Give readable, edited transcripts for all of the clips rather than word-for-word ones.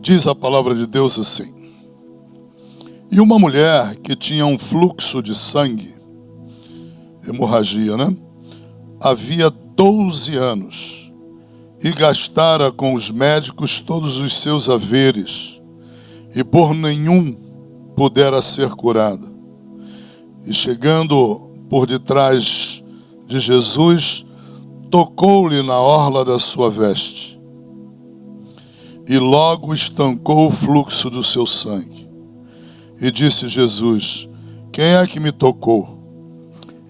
Diz a palavra de Deus assim: e uma mulher que tinha um fluxo de sangue, hemorragia, né? Havia 12 anos e gastara com os médicos todos os seus haveres, e por nenhum pudera ser curada. E chegando por detrás de Jesus, tocou-lhe na orla da sua veste, e logo estancou o fluxo do seu sangue. E disse Jesus: quem é que me tocou?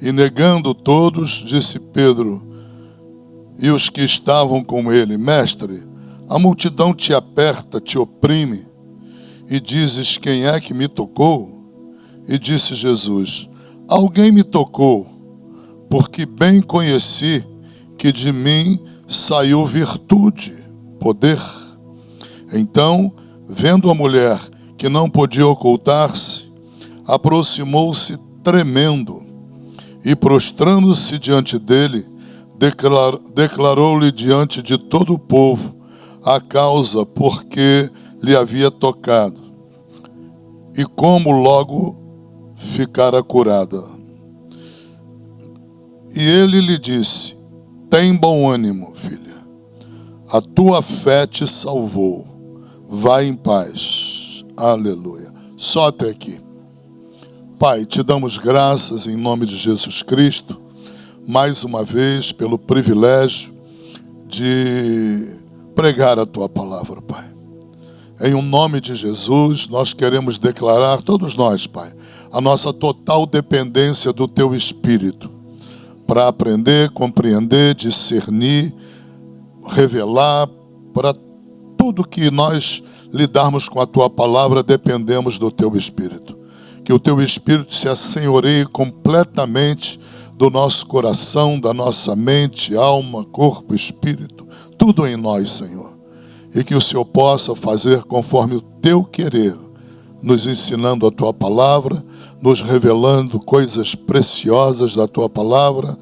E negando todos, disse Pedro e os que estavam com ele: Mestre, a multidão te aperta, te oprime, e dizes: quem é que me tocou? E disse Jesus: alguém me tocou, porque bem conheci que de mim saiu virtude, poder. Então, vendo a mulher que não podia ocultar-se, aproximou-se tremendo, e prostrando-se diante dele, declarou-lhe diante de todo o povo a causa por que lhe havia tocado, e como logo ficara curada. E ele lhe disse: tem bom ânimo, filha, a tua fé te salvou, vai em paz. Aleluia. Só até aqui. Pai, te damos graças em nome de Jesus Cristo, mais uma vez, pelo privilégio de pregar a tua palavra, Pai. Em o nome de Jesus, nós queremos declarar, todos nós, Pai, a nossa total dependência do teu Espírito, para aprender, compreender, discernir, revelar, para tudo que nós lidarmos com a tua palavra, dependemos do teu Espírito. Que o teu Espírito se assenhoreie completamente do nosso coração, da nossa mente, alma, corpo, espírito, tudo em nós, Senhor. E que o Senhor possa fazer conforme o teu querer, nos ensinando a tua palavra, nos revelando coisas preciosas da tua palavra,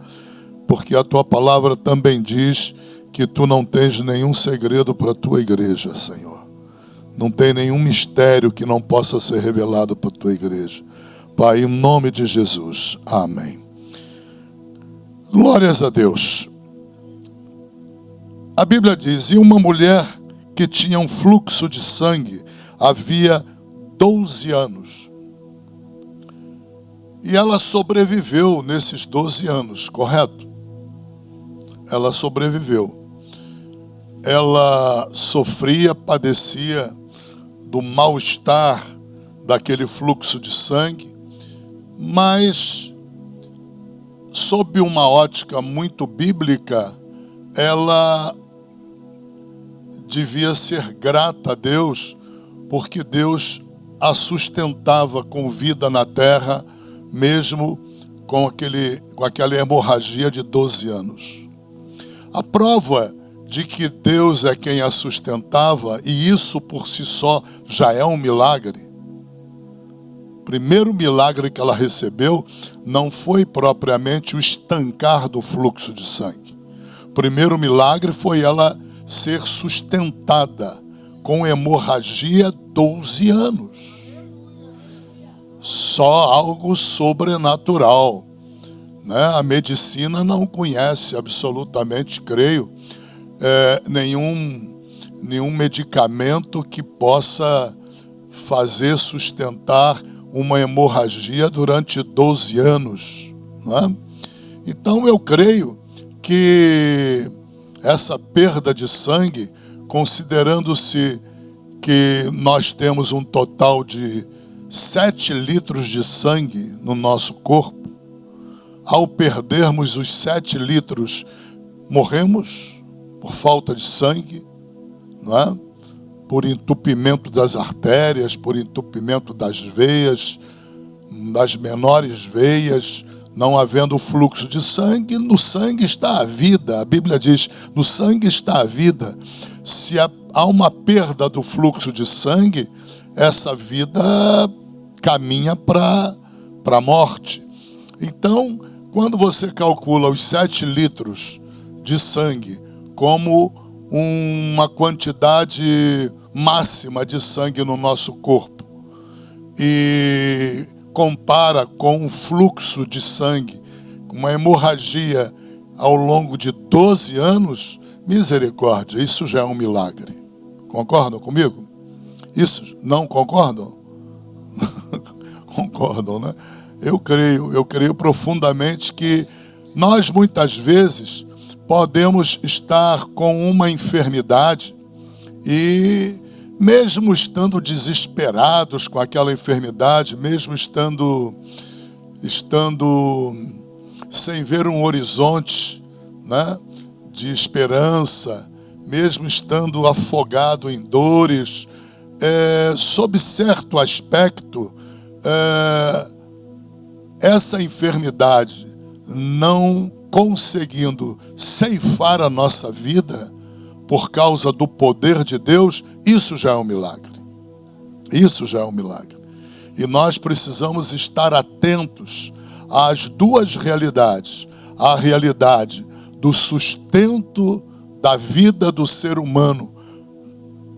porque a tua palavra também diz que tu não tens nenhum segredo para a tua igreja, Senhor. Não tem nenhum mistério que não possa ser revelado para a tua igreja. Pai, em nome de Jesus. Amém. Glórias a Deus. A Bíblia diz: e uma mulher que tinha um fluxo de sangue havia 12 anos. E ela sobreviveu nesses 12 anos, correto? Ela sobreviveu. Ela sofria, padecia do mal-estar daquele fluxo de sangue, mas, sob uma ótica muito bíblica, ela devia ser grata a Deus, porque Deus a sustentava com vida na terra, mesmo com aquela hemorragia de 12 anos. A prova de que Deus é quem a sustentava, e isso por si só já é um milagre. O primeiro milagre que ela recebeu não foi propriamente o estancar do fluxo de sangue. O primeiro milagre foi ela ser sustentada com hemorragia 12 anos. Só algo sobrenatural, né? A medicina não conhece absolutamente, creio, nenhum medicamento que possa fazer sustentar uma hemorragia durante 12 anos, né? Então eu creio que essa perda de sangue, considerando-se que nós temos um total de 7 litros de sangue no nosso corpo, ao perdermos os 7 litros, morremos por falta de sangue, não é? Por entupimento das artérias, por entupimento das veias, das menores veias, não havendo fluxo de sangue. No sangue está a vida. A Bíblia diz: no sangue está a vida. Se há uma perda do fluxo de sangue, essa vida caminha para a morte. Então, quando você calcula os 7 litros de sangue como uma quantidade máxima de sangue no nosso corpo e compara com um fluxo de sangue, uma hemorragia ao longo de 12 anos, misericórdia, isso já é um milagre. Concordam comigo? Isso, não concordam? Concordam, né? Eu creio profundamente que nós muitas vezes podemos estar com uma enfermidade e mesmo estando desesperados com aquela enfermidade, mesmo estando sem ver um horizonte, né, de esperança, mesmo estando afogado em dores, sob certo aspecto, essa enfermidade não conseguindo ceifar a nossa vida por causa do poder de Deus, isso já é um milagre. Isso já é um milagre. E nós precisamos estar atentos às duas realidades. A realidade do sustento da vida do ser humano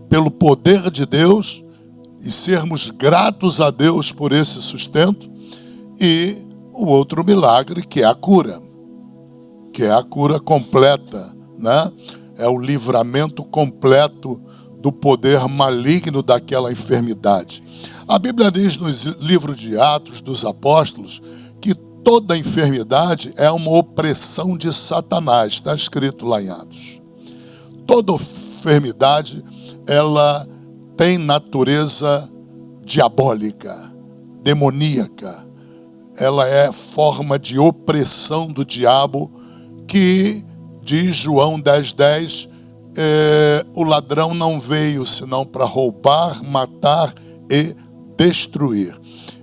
pelo poder de Deus e sermos gratos a Deus por esse sustento, e o outro milagre, que é a cura. Que é a cura completa, né? É o livramento completo do poder maligno daquela enfermidade. A Bíblia diz no livro de Atos dos Apóstolos que toda enfermidade é uma opressão de Satanás. Está escrito lá em Atos. Toda enfermidade, ela tem natureza diabólica, demoníaca. Ela é forma de opressão do diabo que, diz João 10:10, o ladrão não veio senão para roubar, matar e destruir.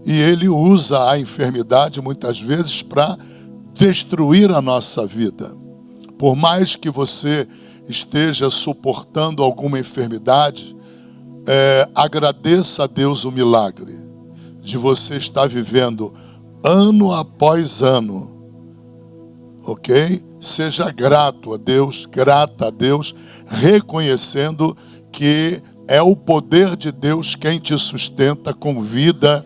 E ele usa a enfermidade muitas vezes para destruir a nossa vida. Por mais que você esteja suportando alguma enfermidade, agradeça a Deus o milagre de você estar vivendo ano após ano, ok? Seja grato a Deus, grata a Deus, reconhecendo que é o poder de Deus quem te sustenta com vida.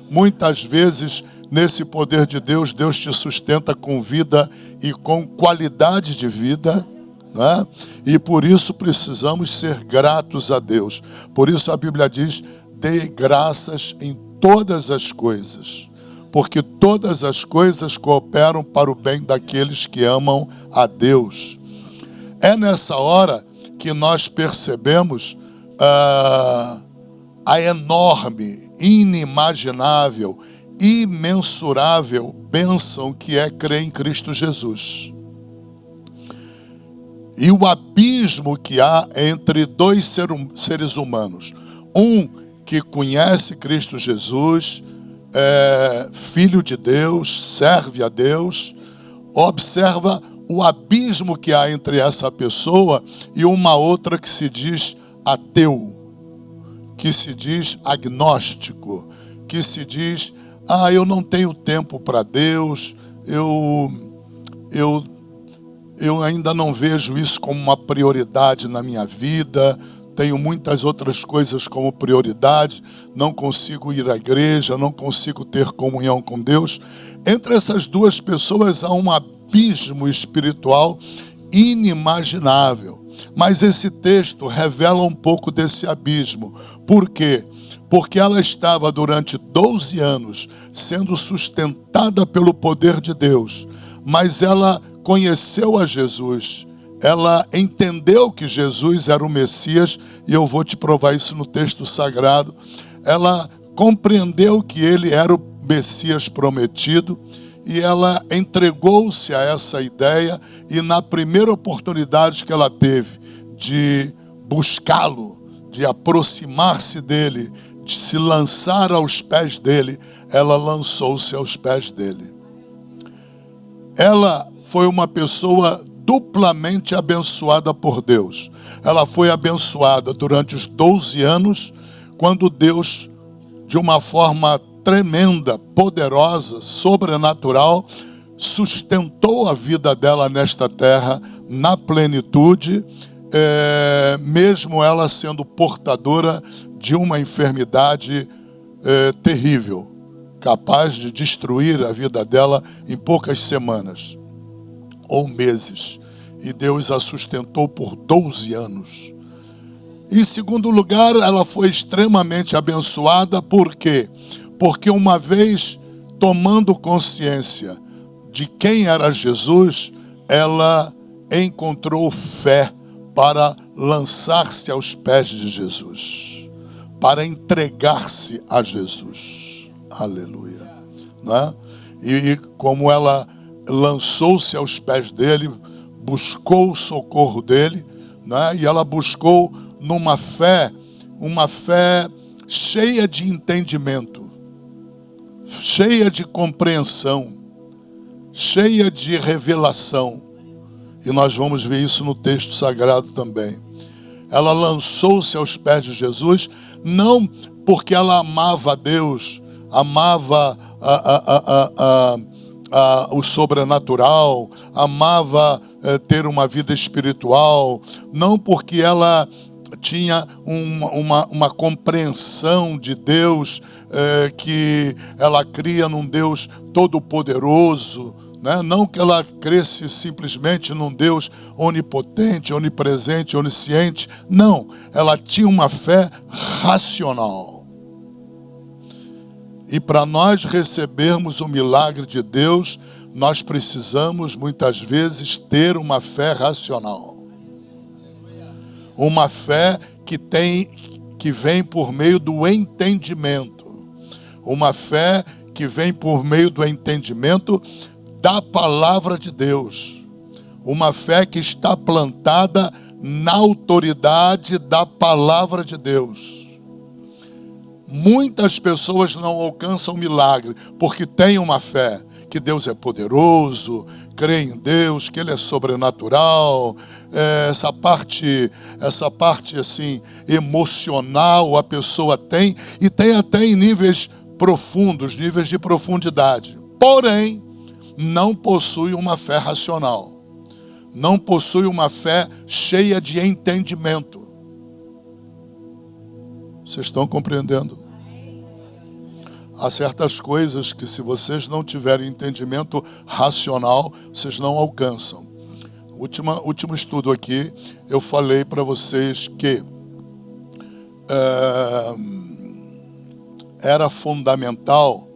Muitas vezes, nesse poder de Deus, Deus te sustenta com vida e com qualidade de vida, né? E por isso precisamos ser gratos a Deus. Por isso a Bíblia diz: dê graças em todas as coisas, porque todas as coisas cooperam para o bem daqueles que amam a Deus. É nessa hora que nós percebemos a enorme, inimaginável, imensurável bênção que é crer em Cristo Jesus. E o abismo que há entre dois seres humanos. Um que conhece Cristo Jesus, é filho de Deus, serve a Deus, observa o abismo que há entre essa pessoa e uma outra que se diz ateu, que se diz agnóstico, que se diz: eu não tenho tempo para Deus, eu ainda não vejo isso como uma prioridade na minha vida, tenho muitas outras coisas como prioridade, não consigo ir à igreja, não consigo ter comunhão com Deus. Entre essas duas pessoas há um abismo espiritual inimaginável. Mas esse texto revela um pouco desse abismo. Por quê? Porque ela estava durante 12 anos sendo sustentada pelo poder de Deus, mas ela conheceu a Jesus. Ela entendeu que Jesus era o Messias, e eu vou te provar isso no texto sagrado. Ela compreendeu que ele era o Messias prometido, e ela entregou-se a essa ideia, e na primeira oportunidade que ela teve de buscá-lo, de aproximar-se dele, de se lançar aos pés dele, ela lançou-se aos pés dele. Ela foi uma pessoa duplamente abençoada por Deus. Ela foi abençoada durante os 12 anos, quando Deus, de uma forma tremenda, poderosa, sobrenatural, sustentou a vida dela nesta terra na plenitude, mesmo ela sendo portadora de uma enfermidade terrível, capaz de destruir a vida dela em poucas semanas ou meses. E Deus a sustentou por 12 anos. Em segundo lugar, ela foi extremamente abençoada. Por quê? Porque uma vez tomando consciência de quem era Jesus, ela encontrou fé para lançar-se aos pés de Jesus, para entregar-se a Jesus. Aleluia. Né? E como ela lançou-se aos pés dele, buscou o socorro dele, né? E ela buscou numa fé, uma fé cheia de entendimento, cheia de compreensão, cheia de revelação. E nós vamos ver isso no texto sagrado também. Ela lançou-se aos pés de Jesus, não porque ela amava a Deus, amava o sobrenatural, amava ter uma vida espiritual, não porque ela tinha uma compreensão de Deus, que ela cria num Deus todo-poderoso, né? Não que ela cresce simplesmente num Deus onipotente, onipresente, onisciente. Não, ela tinha uma fé racional. E para nós recebermos o milagre de Deus, nós precisamos muitas vezes ter uma fé racional. Uma fé que vem por meio do entendimento. Uma fé que vem por meio do entendimento da palavra de Deus. Uma fé que está plantada na autoridade da palavra de Deus. Muitas pessoas não alcançam milagre porque têm uma fé que Deus é poderoso, crê em Deus, que Ele é sobrenatural. Essa parte assim emocional a pessoa tem, e tem até em níveis profundos, níveis de profundidade. Porém, não possui uma fé racional. Não possui uma fé cheia de entendimento. Vocês estão compreendendo? Há certas coisas que, se vocês não tiverem entendimento racional, vocês não alcançam. Último estudo aqui, eu falei para vocês que era fundamental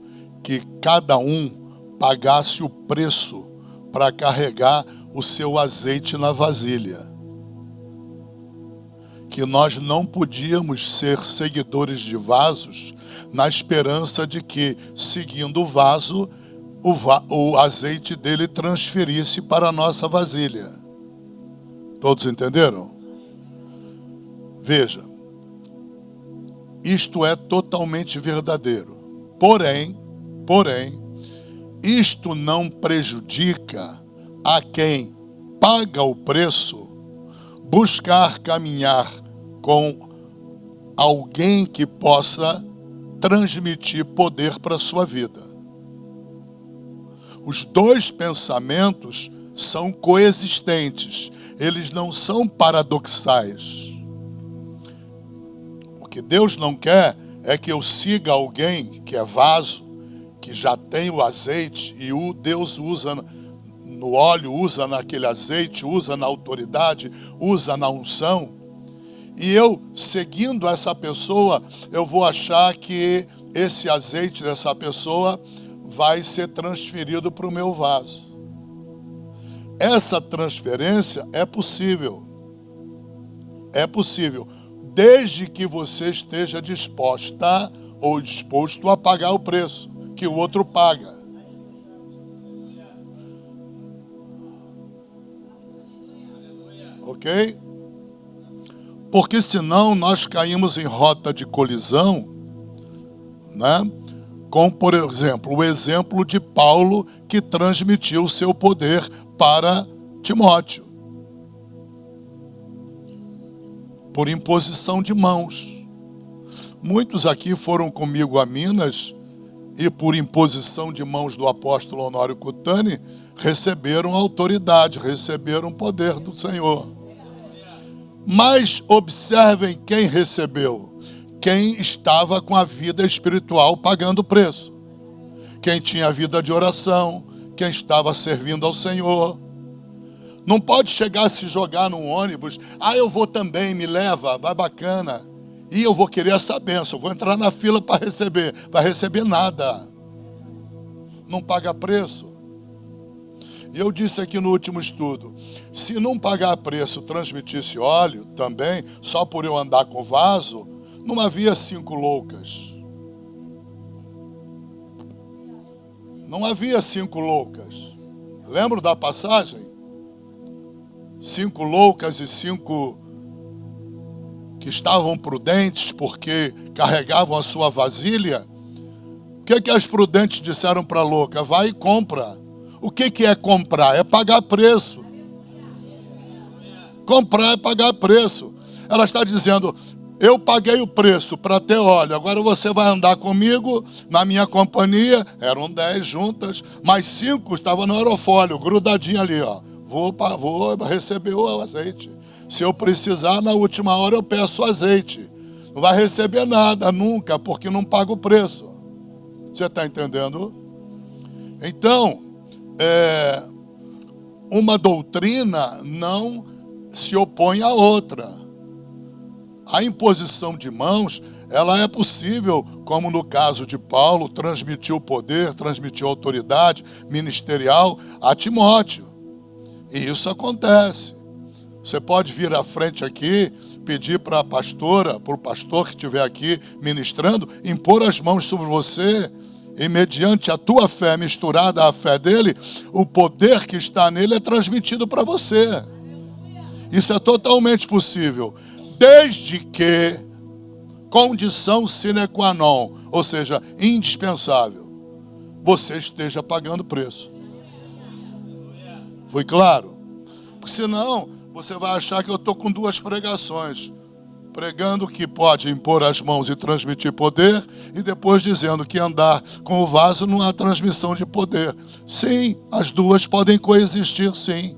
que cada um pagasse o preço para carregar o seu azeite na vasilha. Que nós não podíamos ser seguidores de vasos na esperança de que, seguindo o vaso, o azeite dele transferisse para a nossa vasilha. Todos entenderam? Veja, isto é totalmente verdadeiro. Porém, isto não prejudica a quem paga o preço buscar caminhar com alguém que possa transmitir poder para a sua vida. Os dois pensamentos são coexistentes, eles não são paradoxais. O que Deus não quer é que eu siga alguém que é vaso, que já tem o azeite, e o Deus usa no óleo, usa naquele azeite, usa na autoridade, usa na unção. E eu, seguindo essa pessoa, eu vou achar que esse azeite dessa pessoa vai ser transferido para o meu vaso. Essa transferência é possível. É possível, desde que você esteja disposta ou disposto a pagar o preço que o outro paga. Ok? Porque senão nós caímos em rota de colisão, né? Com, por exemplo, o exemplo de Paulo, que transmitiu o seu poder para Timóteo, por imposição de mãos. Muitos aqui foram comigo a Minas e, por imposição de mãos do apóstolo Honório Cutani, receberam autoridade, receberam o poder do Senhor. Mas observem quem recebeu. Quem estava com a vida espiritual pagando o preço. Quem tinha vida de oração, quem estava servindo ao Senhor. Não pode chegar a se jogar num ônibus. Eu vou também, me leva, vai bacana. E eu vou querer essa bênção, vou entrar na fila para receber. Vai receber nada. Não paga preço. E eu disse aqui no último estudo, se não pagar preço, transmitisse óleo também, só por eu andar com vaso, não havia 5 loucas. Não havia 5 loucas. Lembram da passagem? 5 loucas e 5 que estavam prudentes porque carregavam a sua vasilha. O que as prudentes disseram para a louca? Vai e compra. O que é comprar? É pagar preço. Comprar é pagar preço. Ela está dizendo, eu paguei o preço para ter óleo, agora você vai andar comigo na minha companhia. Eram 10 juntas, mas 5 estavam no aerofólio, grudadinho ali, ó. Vou receber o azeite. Se eu precisar, na última hora eu peço azeite. Não vai receber nada nunca, porque não paga o preço. Você está entendendo? Então, uma doutrina não se opõe à outra. A imposição de mãos, ela é possível, como no caso de Paulo, transmitiu poder, transmitiu autoridade ministerial a Timóteo. E isso acontece. Você pode vir à frente aqui, pedir para a pastora, para o pastor que estiver aqui ministrando, impor as mãos sobre você, e mediante a tua fé misturada à fé dele, o poder que está nele é transmitido para você. Isso é totalmente possível, desde que condição sine qua non, ou seja, indispensável, você esteja pagando preço. Foi claro? Porque senão você vai achar que eu estou com 2 pregações. Pregando que pode impor as mãos e transmitir poder, e depois dizendo que andar com o vaso não há transmissão de poder. Sim, as duas podem coexistir, sim.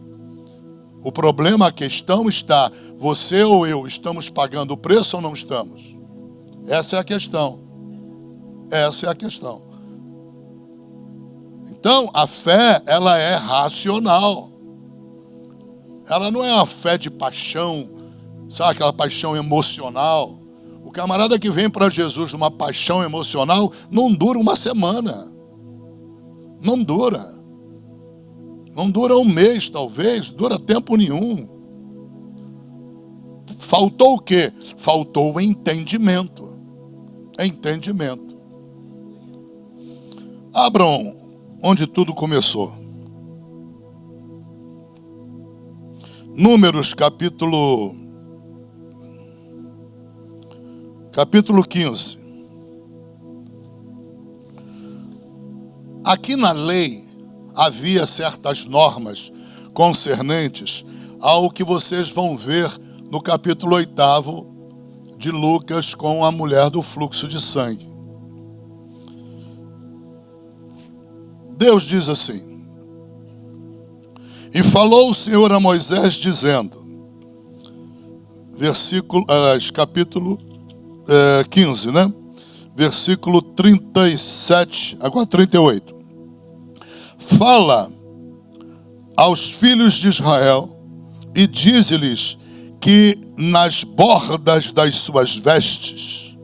O problema, a questão está, você ou eu estamos pagando o preço ou não estamos? Essa é a questão. Essa é a questão. Então, a fé, ela é racional. Ela não é a fé de paixão, sabe, aquela paixão emocional. O camarada que vem para Jesus numa paixão emocional não dura uma semana. Não dura. Não dura um mês, talvez. Dura tempo nenhum. Faltou o quê? Faltou o entendimento. Entendimento. Abram onde tudo começou. Números, capítulo 15. Aqui na lei havia certas normas concernentes ao que vocês vão ver no capítulo 8 de Lucas com a mulher do fluxo de sangue. Deus diz assim: e falou o Senhor a Moisés dizendo, capítulo 15, né? Versículo 37, agora 38. Fala aos filhos de Israel e dize-lhes que nas bordas das suas vestes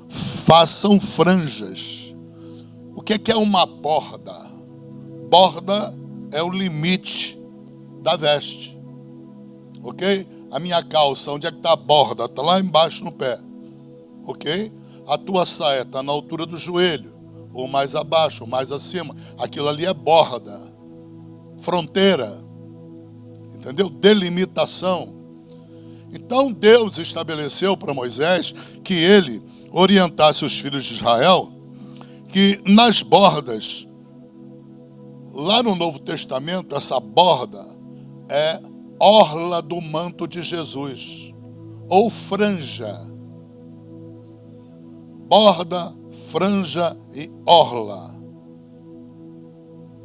façam franjas. O que é uma borda? Borda é o limite da veste. Ok? A minha calça, onde é que está a borda? Está lá embaixo no pé. Ok? A tua saia está na altura do joelho, ou mais abaixo, ou mais acima. Aquilo ali é borda. Fronteira. Entendeu? Delimitação. Então Deus estabeleceu para Moisés que ele orientasse os filhos de Israel que nas bordas, lá no Novo Testamento, essa borda é orla do manto de Jesus, ou franja. Borda, franja e orla.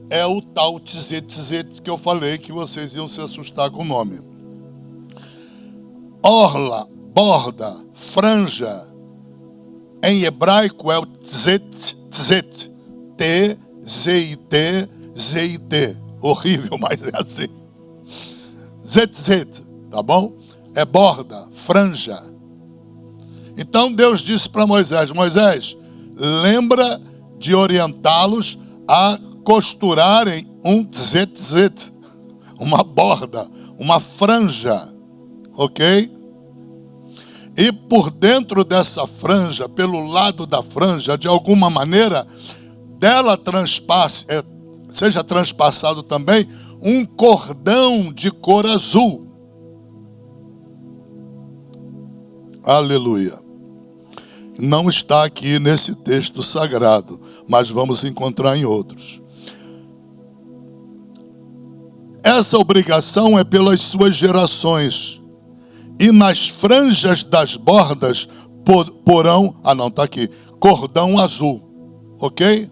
É o tal tzet que eu falei que vocês iam se assustar com o nome. orla, borda, franja. Em hebraico é o tzet, tzet. T-Z-I-T, Z-I-T. Horrível, mas é assim. Zet, zet, tá bom? É borda, franja. Então Deus disse para Moisés: Moisés, lembra de orientá-los a costurarem um tzet, tzet, uma borda, uma franja, ok? E por dentro dessa franja, pelo lado da franja, de alguma maneira, dela seja transpassado também um cordão de cor azul. Aleluia. Não está aqui nesse texto sagrado, mas vamos encontrar em outros. Essa obrigação é pelas suas gerações. E nas franjas das bordas porão, está aqui, cordão azul. Ok?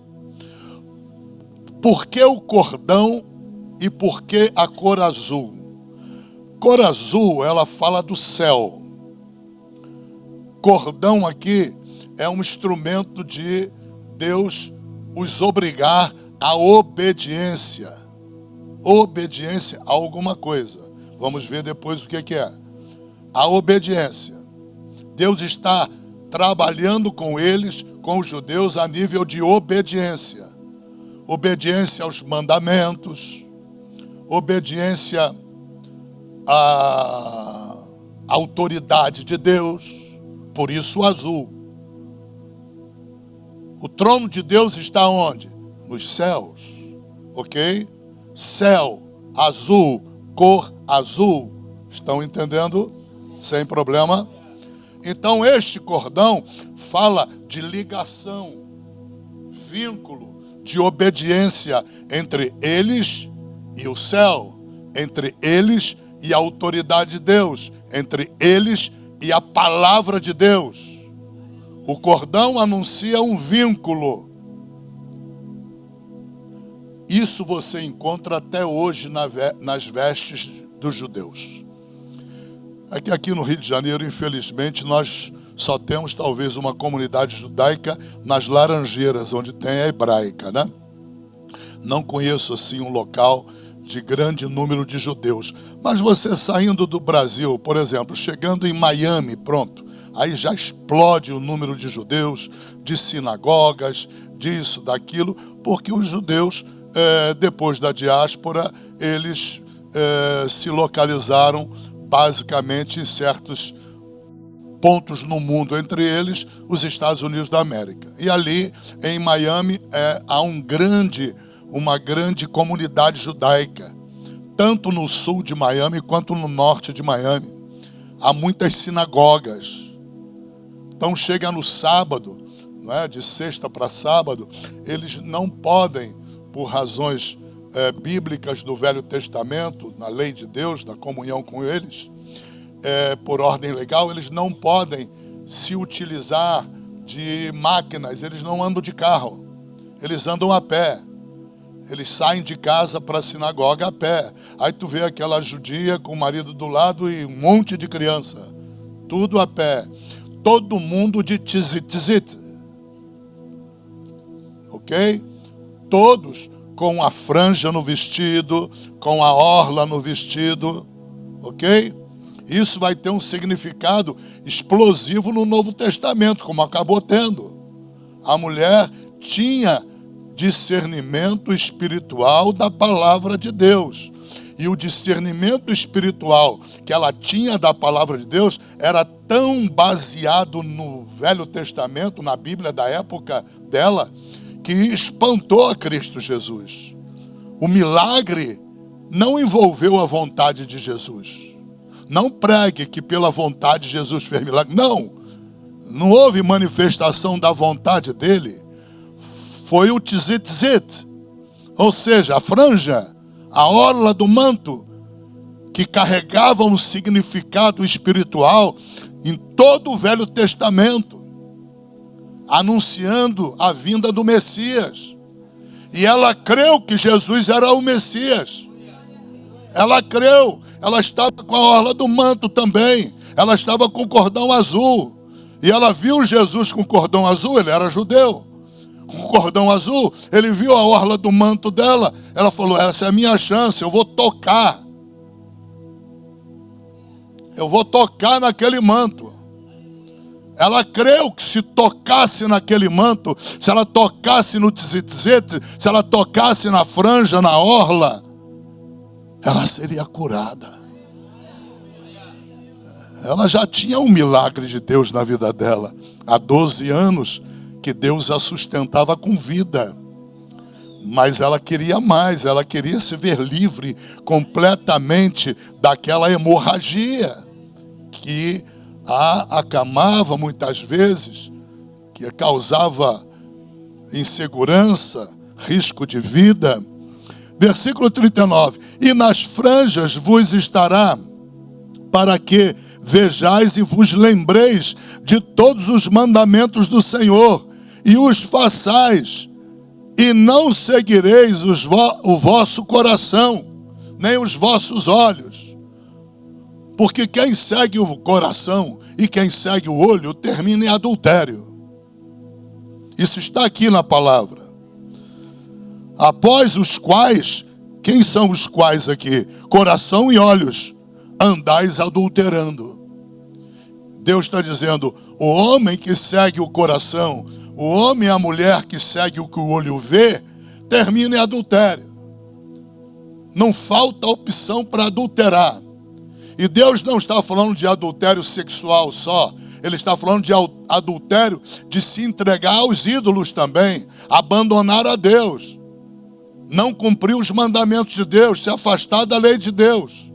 Por que o cordão e por que a cor azul? Cor azul, ela fala do céu. Cordão aqui é um instrumento de Deus os obrigar à obediência. Obediência a alguma coisa. Vamos ver depois o que é. A obediência. Deus está trabalhando com eles, com os judeus, a nível de obediência. Obediência aos mandamentos, obediência à autoridade de Deus. Por isso o azul. O trono de Deus está onde? Nos céus. Ok? Céu, azul, cor azul. Estão entendendo? Sem problema. Então este cordão fala de ligação, vínculo, de obediência entre eles e o céu, entre eles e a autoridade de Deus, entre eles e a palavra de Deus. O cordão anuncia um vínculo. Isso você encontra até hoje nas vestes dos judeus. É que aqui no Rio de Janeiro, infelizmente, nós só temos talvez uma comunidade judaica nas Laranjeiras, onde tem a hebraica, né? Não conheço assim um local de grande número de judeus. Mas você saindo do Brasil, por exemplo, chegando em Miami, pronto, aí já explode o número de judeus, de sinagogas, disso, daquilo, porque os judeus, depois da diáspora, eles se localizaram basicamente em certos pontos no mundo, entre eles os Estados Unidos da América. E ali, em Miami, há uma grande comunidade judaica, tanto no sul de Miami quanto no norte de Miami. Há muitas sinagogas. Então chega no sábado, não é? De sexta para sábado, eles não podem, por razões bíblicas do Velho Testamento, na lei de Deus, da comunhão com eles, por ordem legal, eles não podem se utilizar de máquinas, eles não andam de carro, eles andam a pé. Eles saem de casa para a sinagoga a pé. Aí tu vê aquela judia com o marido do lado e um monte de criança. Tudo a pé. Todo mundo de tzitzit. Ok? Todos com a franja no vestido, com a orla no vestido. Ok? Isso vai ter um significado explosivo no Novo Testamento, como acabou tendo. A mulher tinha discernimento espiritual da palavra de Deus. E o discernimento espiritual que ela tinha da palavra de Deus era tão baseado no Velho Testamento, na Bíblia da época dela, que espantou a Cristo Jesus. O milagre não envolveu a vontade de Jesus. Não pregue que pela vontade de Jesus fez milagre. Não houve manifestação da vontade dele. Foi o tzit-tzit, ou seja, a franja, a orla do manto, que carregava um significado espiritual em todo o Velho Testamento, anunciando a vinda do Messias. E ela creu que Jesus era o Messias. Ela creu, ela estava com a orla do manto também. ela estava com cordão azul. E ela viu Jesus com cordão azul, ele era judeu. Com cordão azul, ele viu a orla do manto dela. Ela falou, essa é a minha chance, eu vou tocar. Eu vou tocar naquele manto. Ela creu que se tocasse naquele manto, se ela tocasse no tzit-tzit, se ela tocasse na franja, na orla, ela seria curada. Ela já tinha um milagre de Deus na vida dela. Há 12 anos que Deus a sustentava com vida. Mas ela queria mais, ela queria se ver livre completamente daquela hemorragia que a acamava muitas vezes, que causava insegurança, risco de vida. Versículo 39. E nas franjas vos estará, para que vejais e vos lembreis de todos os mandamentos do Senhor, e os façais, e não seguireis o vosso coração, nem os vossos olhos. Porque quem segue o coração e quem segue o olho termina em adultério. Isso está aqui na palavra. Após os quais, quem são os quais aqui? Coração e olhos, andais adulterando. Deus está dizendo, o homem que segue o coração, o homem e a mulher que segue o que o olho vê, termina em adultério. Não falta opção para adulterar. E Deus não está falando de adultério sexual só. Ele está falando de adultério de se entregar aos ídolos também. Abandonar a Deus. Não cumprir os mandamentos de Deus. Se afastar da lei de Deus.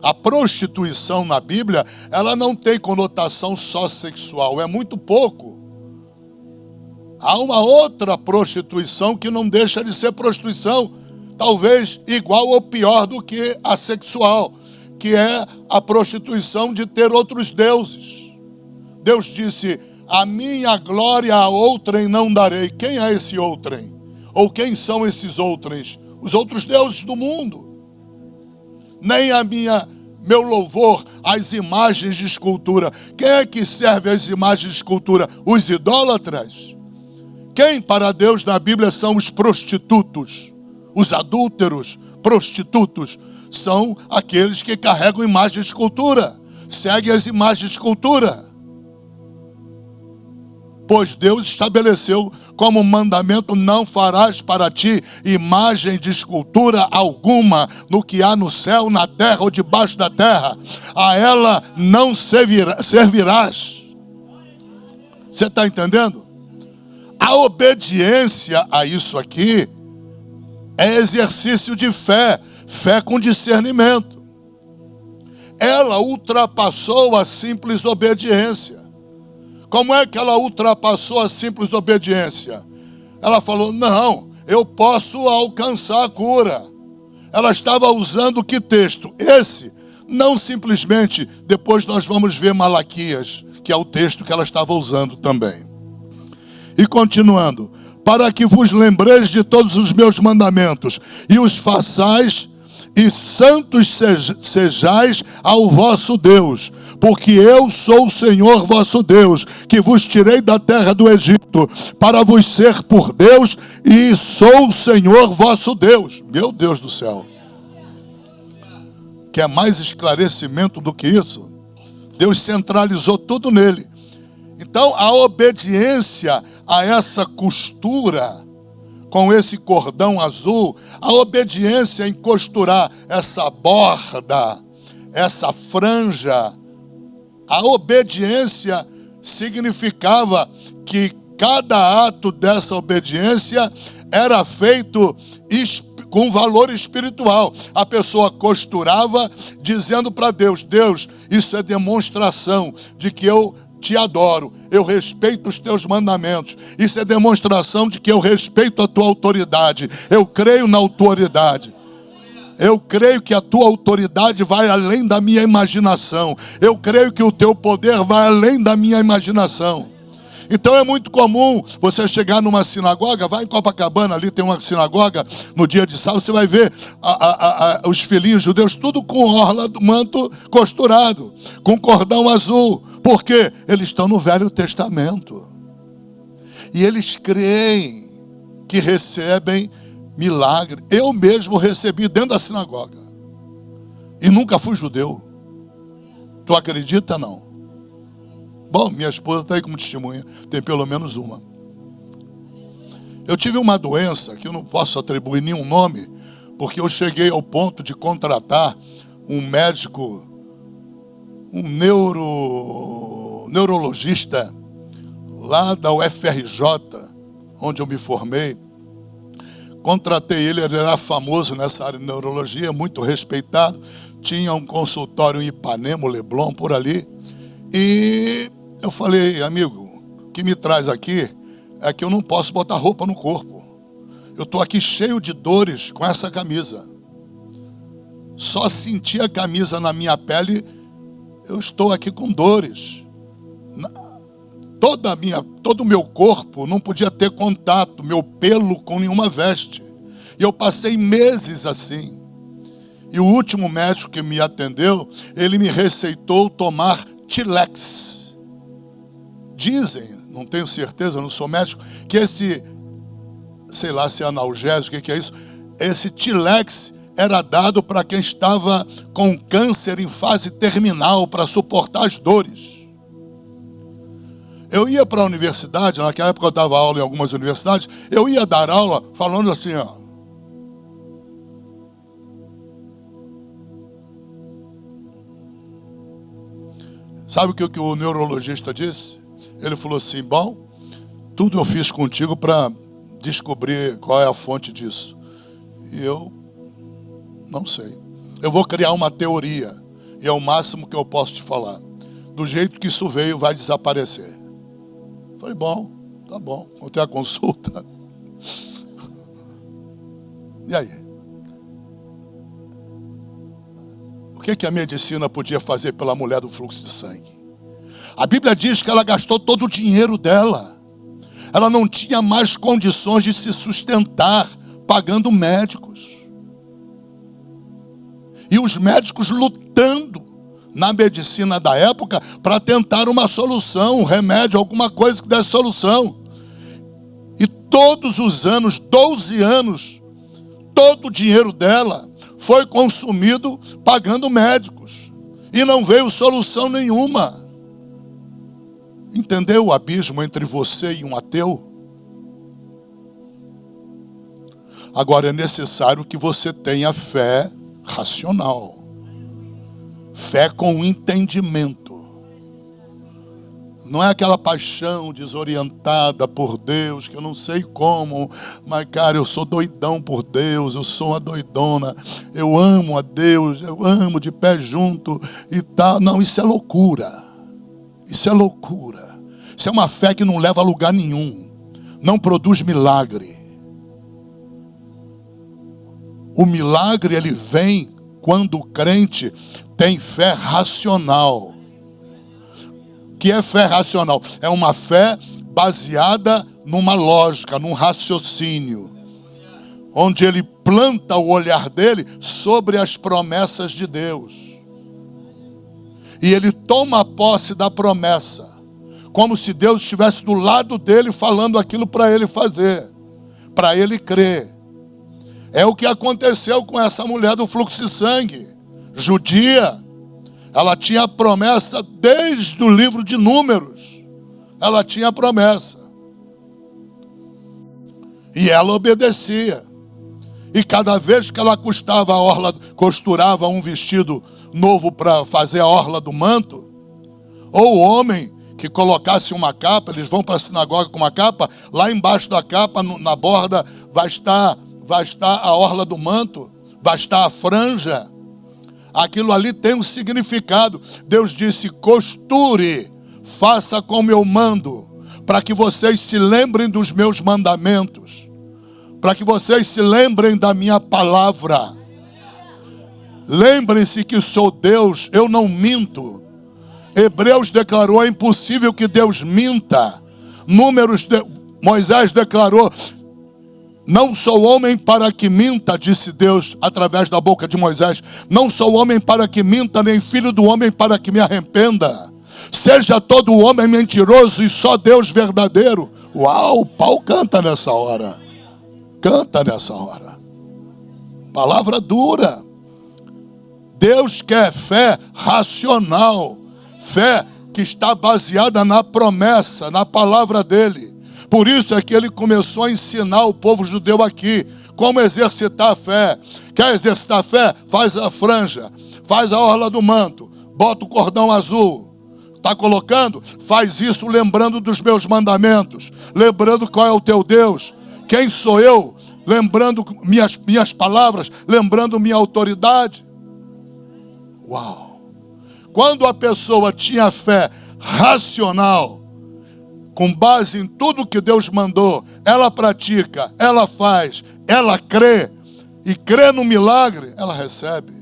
A prostituição na Bíblia, ela não tem conotação só sexual. É muito pouco. Há uma outra prostituição que não deixa de ser prostituição. Talvez igual ou pior do que a sexual, que é a prostituição de ter outros deuses. Deus disse, a minha glória a outrem não darei. Quem é esse outrem? Ou quem são esses outrens? Os outros deuses do mundo. Nem meu louvor às imagens de escultura. Quem é que serve às imagens de escultura? Os idólatras. Quem para Deus na Bíblia são os prostitutos? Os adúlteros, prostitutos, são aqueles que carregam imagens de escultura, seguem as imagens de escultura. Pois Deus estabeleceu como mandamento, não farás para ti imagem de escultura alguma no que há no céu, na terra ou debaixo da terra. A ela não servirás. Você está entendendo? A obediência a isso aqui é exercício de fé, fé com discernimento. Ela ultrapassou a simples obediência. Como é que ela ultrapassou a simples obediência? Ela falou, não, eu posso alcançar a cura. Ela estava usando que texto? Esse, não simplesmente, depois nós vamos ver Malaquias, que é o texto que ela estava usando também. E continuando, para que vos lembreis de todos os meus mandamentos, e os façais, e santos sejais ao vosso Deus, porque eu sou o Senhor vosso Deus, que vos tirei da terra do Egito, para vos ser por Deus, e sou o Senhor vosso Deus. Meu Deus do céu. Quer mais esclarecimento do que isso? Deus centralizou tudo nele. Então, a obediência a essa costura, com esse cordão azul, a obediência em costurar essa borda, essa franja, a obediência significava que cada ato dessa obediência era feito com valor espiritual. A pessoa costurava dizendo para Deus, Deus, isso é demonstração de que eu te adoro, eu respeito os teus mandamentos. Isso é demonstração de que eu respeito a tua autoridade. Eu creio na autoridade. Eu creio que a tua autoridade vai além da minha imaginação. Eu creio que o teu poder vai além da minha imaginação. Então é muito comum você chegar numa sinagoga, vai em Copacabana, ali tem uma sinagoga, no dia de sábado, você vai ver os filhinhos judeus, tudo com orla do manto costurado, com cordão azul. Por quê? Eles estão no Velho Testamento. E eles creem que recebem milagre. Eu mesmo recebi dentro da sinagoga. E nunca fui judeu. Tu acredita, não? Bom, minha esposa está aí como testemunha. Tem pelo menos uma. Eu tive uma doença que eu não posso atribuir nenhum nome, porque eu cheguei ao ponto de contratar um médico, um neurologista, lá da UFRJ, onde eu me formei. Contratei ele era famoso nessa área de neurologia, muito respeitado. Tinha um consultório em Ipanema, Leblon, por ali. E eu falei, amigo, o que me traz aqui é que eu não posso botar roupa no corpo. Eu estou aqui cheio de dores com essa camisa. Só senti a camisa na minha pele, eu estou aqui com dores. Todo o meu corpo não podia ter contato, meu pelo com nenhuma veste. E eu passei meses assim. E o último médico que me atendeu, ele me receitou tomar Tilex. Dizem, não tenho certeza, não sou médico, que esse, sei lá se é analgésico, o que é isso? Esse Tilex era dado para quem estava com câncer em fase terminal, para suportar as dores. Eu ia para a universidade, naquela época eu dava aula em algumas universidades, eu ia dar aula falando assim, ó. Sabe o que o neurologista disse? Ele falou assim, bom, tudo eu fiz contigo para descobrir qual é a fonte disso. E eu não sei. Eu vou criar uma teoria, e é o máximo que eu posso te falar. Do jeito que isso veio, vai desaparecer. Falei, bom, tá bom, vou ter a consulta. E aí? O que a medicina podia fazer pela mulher do fluxo de sangue? A Bíblia diz que ela gastou todo o dinheiro dela. Ela não tinha mais condições de se sustentar pagando médicos. E os médicos lutando na medicina da época para tentar uma solução, um remédio, alguma coisa que desse solução. E todos os anos, 12 anos, todo o dinheiro dela foi consumido pagando médicos. E não veio solução nenhuma. Entendeu o abismo entre você e um ateu? Agora é necessário que você tenha fé racional. Fé com entendimento. Não é aquela paixão desorientada por Deus, que eu não sei como, mas, cara, eu sou doidão por Deus, eu sou uma doidona, eu amo a Deus, eu amo de pé junto e tal. Não, isso é loucura. Isso é loucura. Isso é uma fé que não leva a lugar nenhum. Não produz milagre. O milagre, ele vem quando o crente tem fé racional. O que é fé racional? É uma fé baseada numa lógica, num raciocínio, onde ele planta o olhar dele sobre as promessas de Deus. E ele toma posse da promessa, como se Deus estivesse do lado dele falando aquilo para ele fazer, para ele crer. É o que aconteceu com essa mulher do fluxo de sangue, judia. Ela tinha a promessa desde o livro de Números. Ela tinha a promessa. E ela obedecia. E cada vez que ela costurava um vestido novo para fazer a orla do manto, ou o homem que colocasse uma capa, eles vão para a sinagoga com uma capa, lá embaixo da capa, na borda, vai estar a orla do manto, vai estar a franja. Aquilo ali tem um significado. Deus disse, costure, faça como eu mando, para que vocês se lembrem dos meus mandamentos, para que vocês se lembrem da minha palavra. Lembrem-se que sou Deus, eu não minto. Hebreus declarou, é impossível que Deus minta. Moisés declarou: não sou homem para que minta, disse Deus através da boca de Moisés. Não sou homem para que minta, nem filho do homem para que me arrependa. Seja todo homem mentiroso e só Deus verdadeiro. Uau, o pau canta nessa hora. Canta nessa hora. Palavra dura. Deus quer fé racional. Fé que está baseada na promessa, na palavra dele. Por isso é que ele começou a ensinar o povo judeu aqui como exercitar a fé. Quer exercitar a fé? Faz a franja, faz a orla do manto, bota o cordão azul. Está colocando? Faz isso lembrando dos meus mandamentos, lembrando qual é o teu Deus, quem sou eu, lembrando minhas palavras, lembrando minha autoridade. Uau! Quando a pessoa tinha fé racional, com base em tudo que Deus mandou, ela pratica, ela faz, ela crê, e crê no milagre, ela recebe.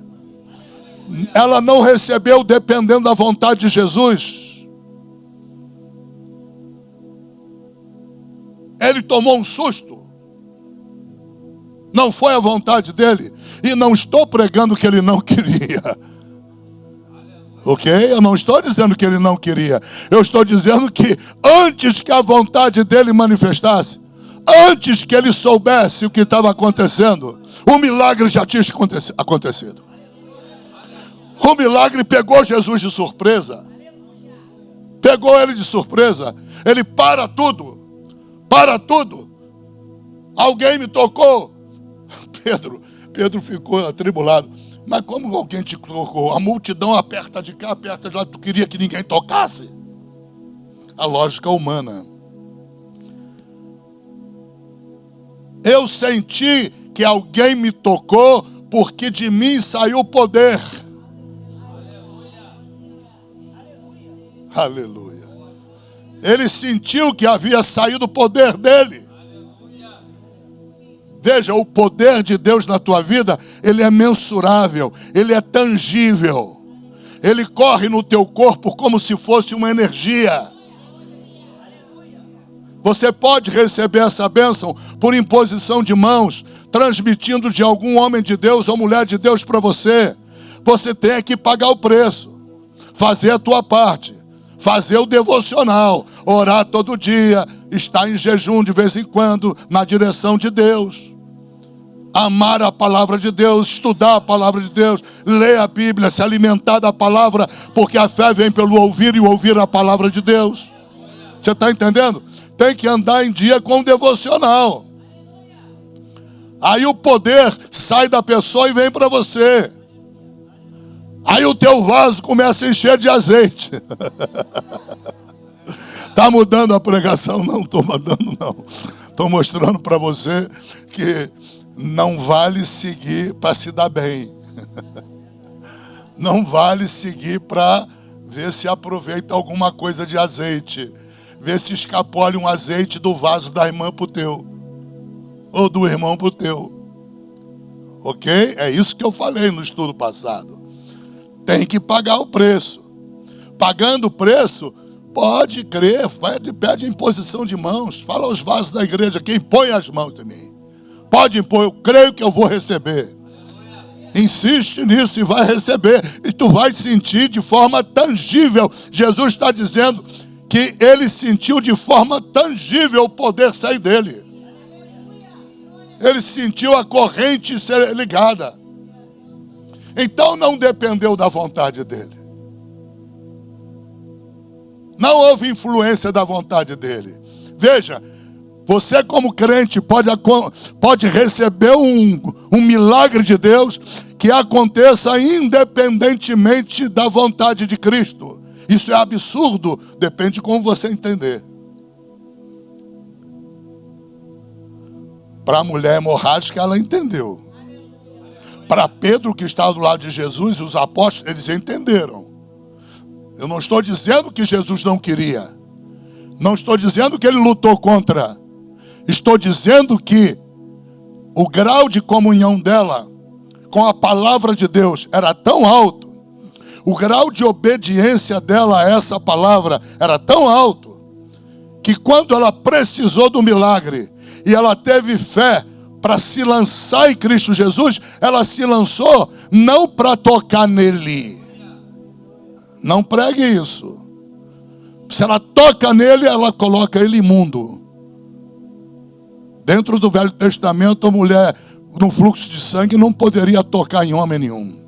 Ela não recebeu dependendo da vontade de Jesus. Ele tomou um susto. Não foi a vontade dele. E não estou pregando que ele não queria. Ok? Eu não estou dizendo que ele não queria. Eu estou dizendo que antes que a vontade dele manifestasse, antes que ele soubesse o que estava acontecendo, o milagre já tinha acontecido. O milagre pegou Jesus de surpresa. Pegou ele de surpresa. Ele para tudo. Para tudo. Alguém me tocou. Pedro ficou atribulado. Mas como alguém te tocou? A multidão aperta de cá, aperta de lá. Tu queria que ninguém tocasse? A lógica humana. Eu senti que alguém me tocou porque de mim saiu poder. Aleluia. Ele sentiu que havia saído o poder dele. Veja, o poder de Deus na tua vida, ele é mensurável, ele é tangível. Ele corre no teu corpo como se fosse uma energia. Você pode receber essa bênção por imposição de mãos, transmitindo de algum homem de Deus ou mulher de Deus para você. Você tem que pagar o preço, fazer a tua parte. Fazer o devocional, orar todo dia, estar em jejum de vez em quando, na direção de Deus. Amar a palavra de Deus, estudar a palavra de Deus, ler a Bíblia, se alimentar da palavra, porque a fé vem pelo ouvir e ouvir a palavra de Deus. Você está entendendo? Tem que andar em dia com o devocional. Aí o poder sai da pessoa e vem para você. Aí o teu vaso começa a encher de azeite. Está mudando a pregação? Não estou mudando, não. Estou mostrando para você que não vale seguir para se dar bem. Não vale seguir para ver se aproveita alguma coisa de azeite. Ver se escapole um azeite do vaso da irmã para o teu. Ou do irmão para o teu. Ok? É isso que eu falei no estudo passado. Tem que pagar o preço. Pagando o preço, pode crer, pede a imposição de mãos. Fala aos vasos da igreja, quem põe as mãos em mim. Pode impor, eu creio que eu vou receber. Insiste nisso e vai receber. E tu vai sentir de forma tangível. Jesus está dizendo que ele sentiu de forma tangível o poder sair dele. Ele sentiu a corrente ser ligada. Então não dependeu da vontade dele. Não houve influência da vontade dele. Veja, você como crente pode receber um milagre de Deus que aconteça independentemente da vontade de Cristo. Isso é absurdo, depende de como você entender. Para a mulher hemorrágica, ela entendeu. Para Pedro, que estava do lado de Jesus, e os apóstolos, eles entenderam. Eu não estou dizendo que Jesus não queria. Não estou dizendo que ele lutou contra. Estou dizendo que o grau de comunhão dela com a palavra de Deus era tão alto. O grau de obediência dela a essa palavra era tão alto que quando ela precisou do milagre e ela teve fé para se lançar em Cristo Jesus, ela se lançou não para tocar nele. Não pregue isso. Se ela toca nele, ela coloca ele imundo. Dentro do Velho Testamento, a mulher no fluxo de sangue não poderia tocar em homem nenhum.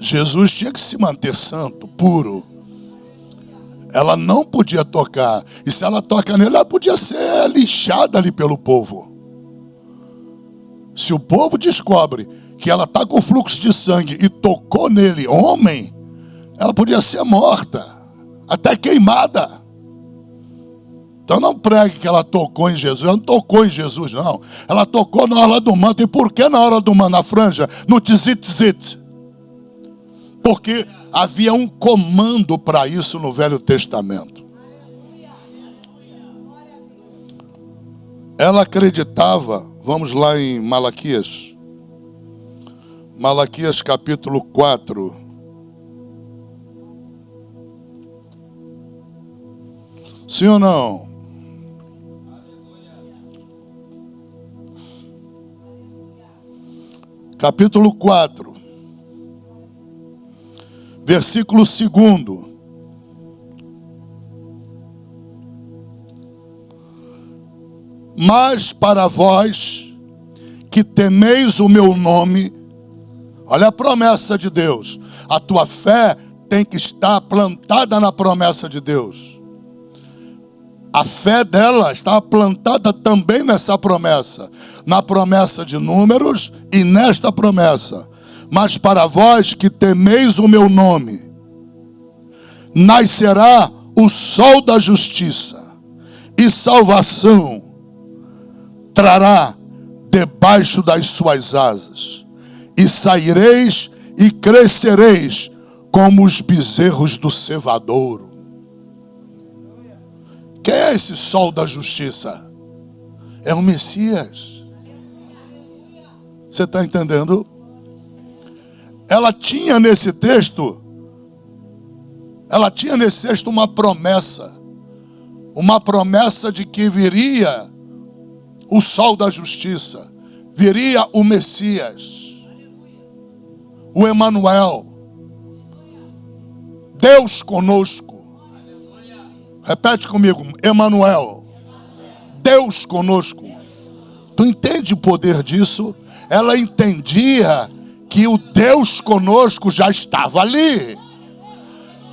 Jesus tinha que se manter santo, puro. Ela não podia tocar. E se ela toca nele, ela podia ser lixada ali pelo povo. Se o povo descobre que ela está com fluxo de sangue e tocou nele, homem, ela podia ser morta, até queimada. Então não pregue que ela tocou em Jesus. Ela não tocou em Jesus, não. Ela tocou na hora do manto. E por que na hora do manto? Na franja? No tzit-tzit. Porque havia um comando para isso no Velho Testamento. Ela acreditava, vamos lá em Malaquias. Malaquias capítulo 4. Sim ou não? Capítulo 4. Versículo 2. Mas para vós que temeis o meu nome, olha a promessa de Deus. A tua fé tem que estar plantada na promessa de Deus. A fé dela está plantada também nessa promessa. Na promessa de Números e nesta promessa. Mas para vós que temeis o meu nome, nascerá o sol da justiça, e salvação trará debaixo das suas asas, e saireis e crescereis como os bezerros do cevadouro. Quem é esse sol da justiça? É o Messias. Você está entendendo? Ela tinha nesse texto uma promessa de que viria o sol da justiça, viria o Messias, o Emanuel, Deus conosco. Repete comigo, Emanuel, Deus conosco. Tu entende o poder disso? Ela entendia que o Deus conosco já estava ali.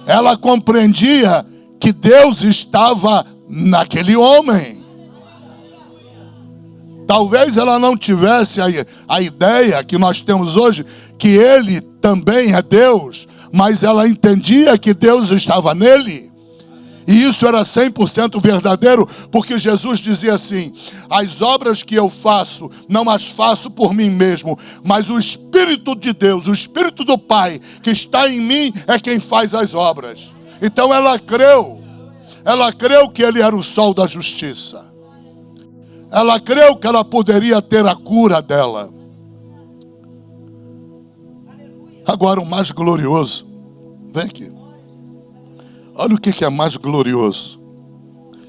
Ela compreendia que Deus estava naquele homem. Talvez ela não tivesse a ideia que nós temos hoje, que ele também é Deus, mas ela entendia que Deus estava nele. E isso era 100% verdadeiro, porque Jesus dizia assim: as obras que eu faço, não as faço por mim mesmo, mas o Espírito de Deus, o Espírito do Pai, que está em mim, é quem faz as obras. Então ela creu que ele era o sol da justiça. Ela creu que ela poderia ter a cura dela. Agora o mais glorioso, vem aqui. Olha o que é mais glorioso.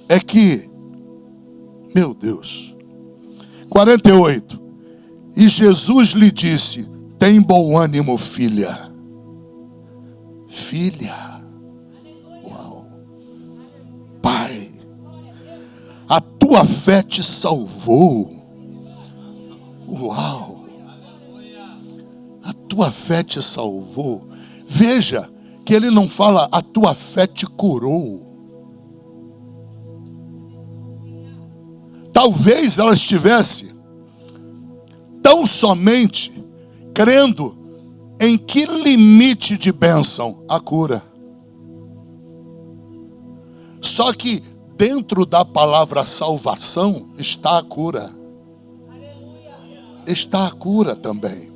É que, meu Deus, 48. E Jesus lhe disse: tem bom ânimo, filha. Filha. Uau. Pai, a tua fé te salvou. Uau. A tua fé te salvou. Veja que ele não fala, a tua fé te curou. Talvez ela estivesse tão somente crendo em que limite de bênção? A cura. Só que dentro da palavra salvação está a cura. Está a cura também.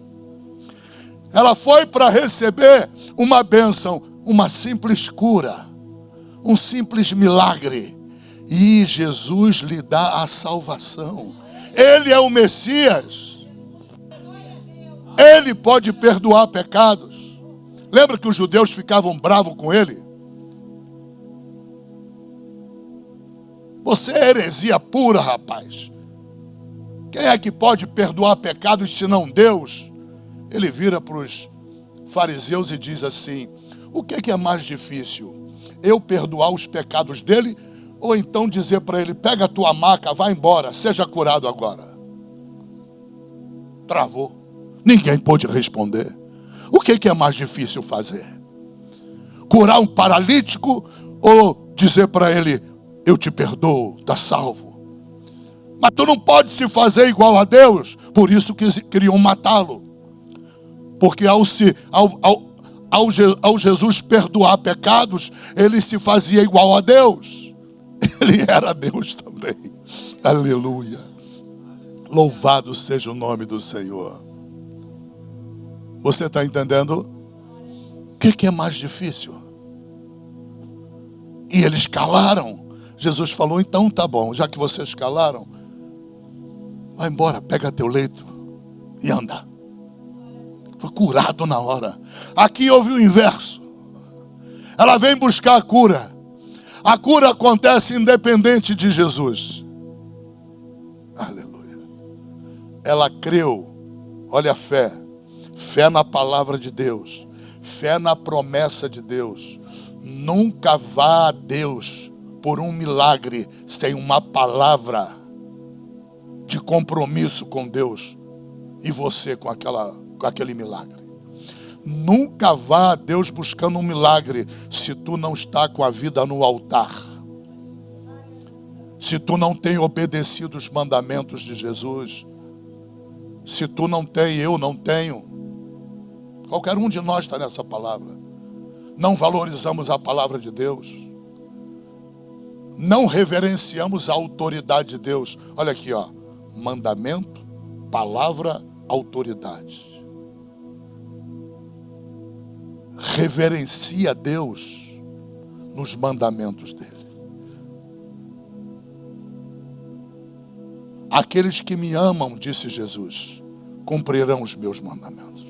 Ela foi para receber uma bênção, uma simples cura, um simples milagre. E Jesus lhe dá a salvação. Ele é o Messias. Ele pode perdoar pecados. Lembra que os judeus ficavam bravos com ele? Você é heresia pura, rapaz. Quem é que pode perdoar pecados senão Deus? Ele vira para os fariseus e diz assim: o que é mais difícil? Eu perdoar os pecados dele, ou então dizer para ele: pega a tua maca, vai embora, seja curado agora? Travou. Ninguém pôde responder. O que é mais difícil fazer? Curar um paralítico ou dizer para ele: eu te perdoo, está salvo? Mas tu não pode se fazer igual a Deus. Por isso que queriam matá-lo. Porque ao Jesus perdoar pecados, ele se fazia igual a Deus. Ele era Deus também. Aleluia. Louvado seja o nome do Senhor. Você está entendendo? O que é mais difícil? E eles calaram. Jesus falou: então tá bom, já que vocês calaram, vai embora, pega teu leito e anda. Foi curado na hora. Aqui houve o inverso. Ela vem buscar a cura. A cura acontece independente de Jesus. Aleluia. Ela creu. Olha a fé. Fé na palavra de Deus. Fé na promessa de Deus. Nunca vá a Deus por um milagre sem uma palavra de compromisso com Deus e você com aquele milagre. Nunca vá a Deus buscando um milagre se tu não está com a vida no altar. Se tu não tem obedecido os mandamentos de Jesus. Se tu não tem, eu não tenho. Qualquer um de nós está nessa palavra. Não valorizamos a palavra de Deus. Não reverenciamos a autoridade de Deus. Olha aqui, ó. Mandamento, palavra, autoridade. Reverencia Deus nos mandamentos dele. Aqueles que me amam, disse Jesus, cumprirão os meus mandamentos.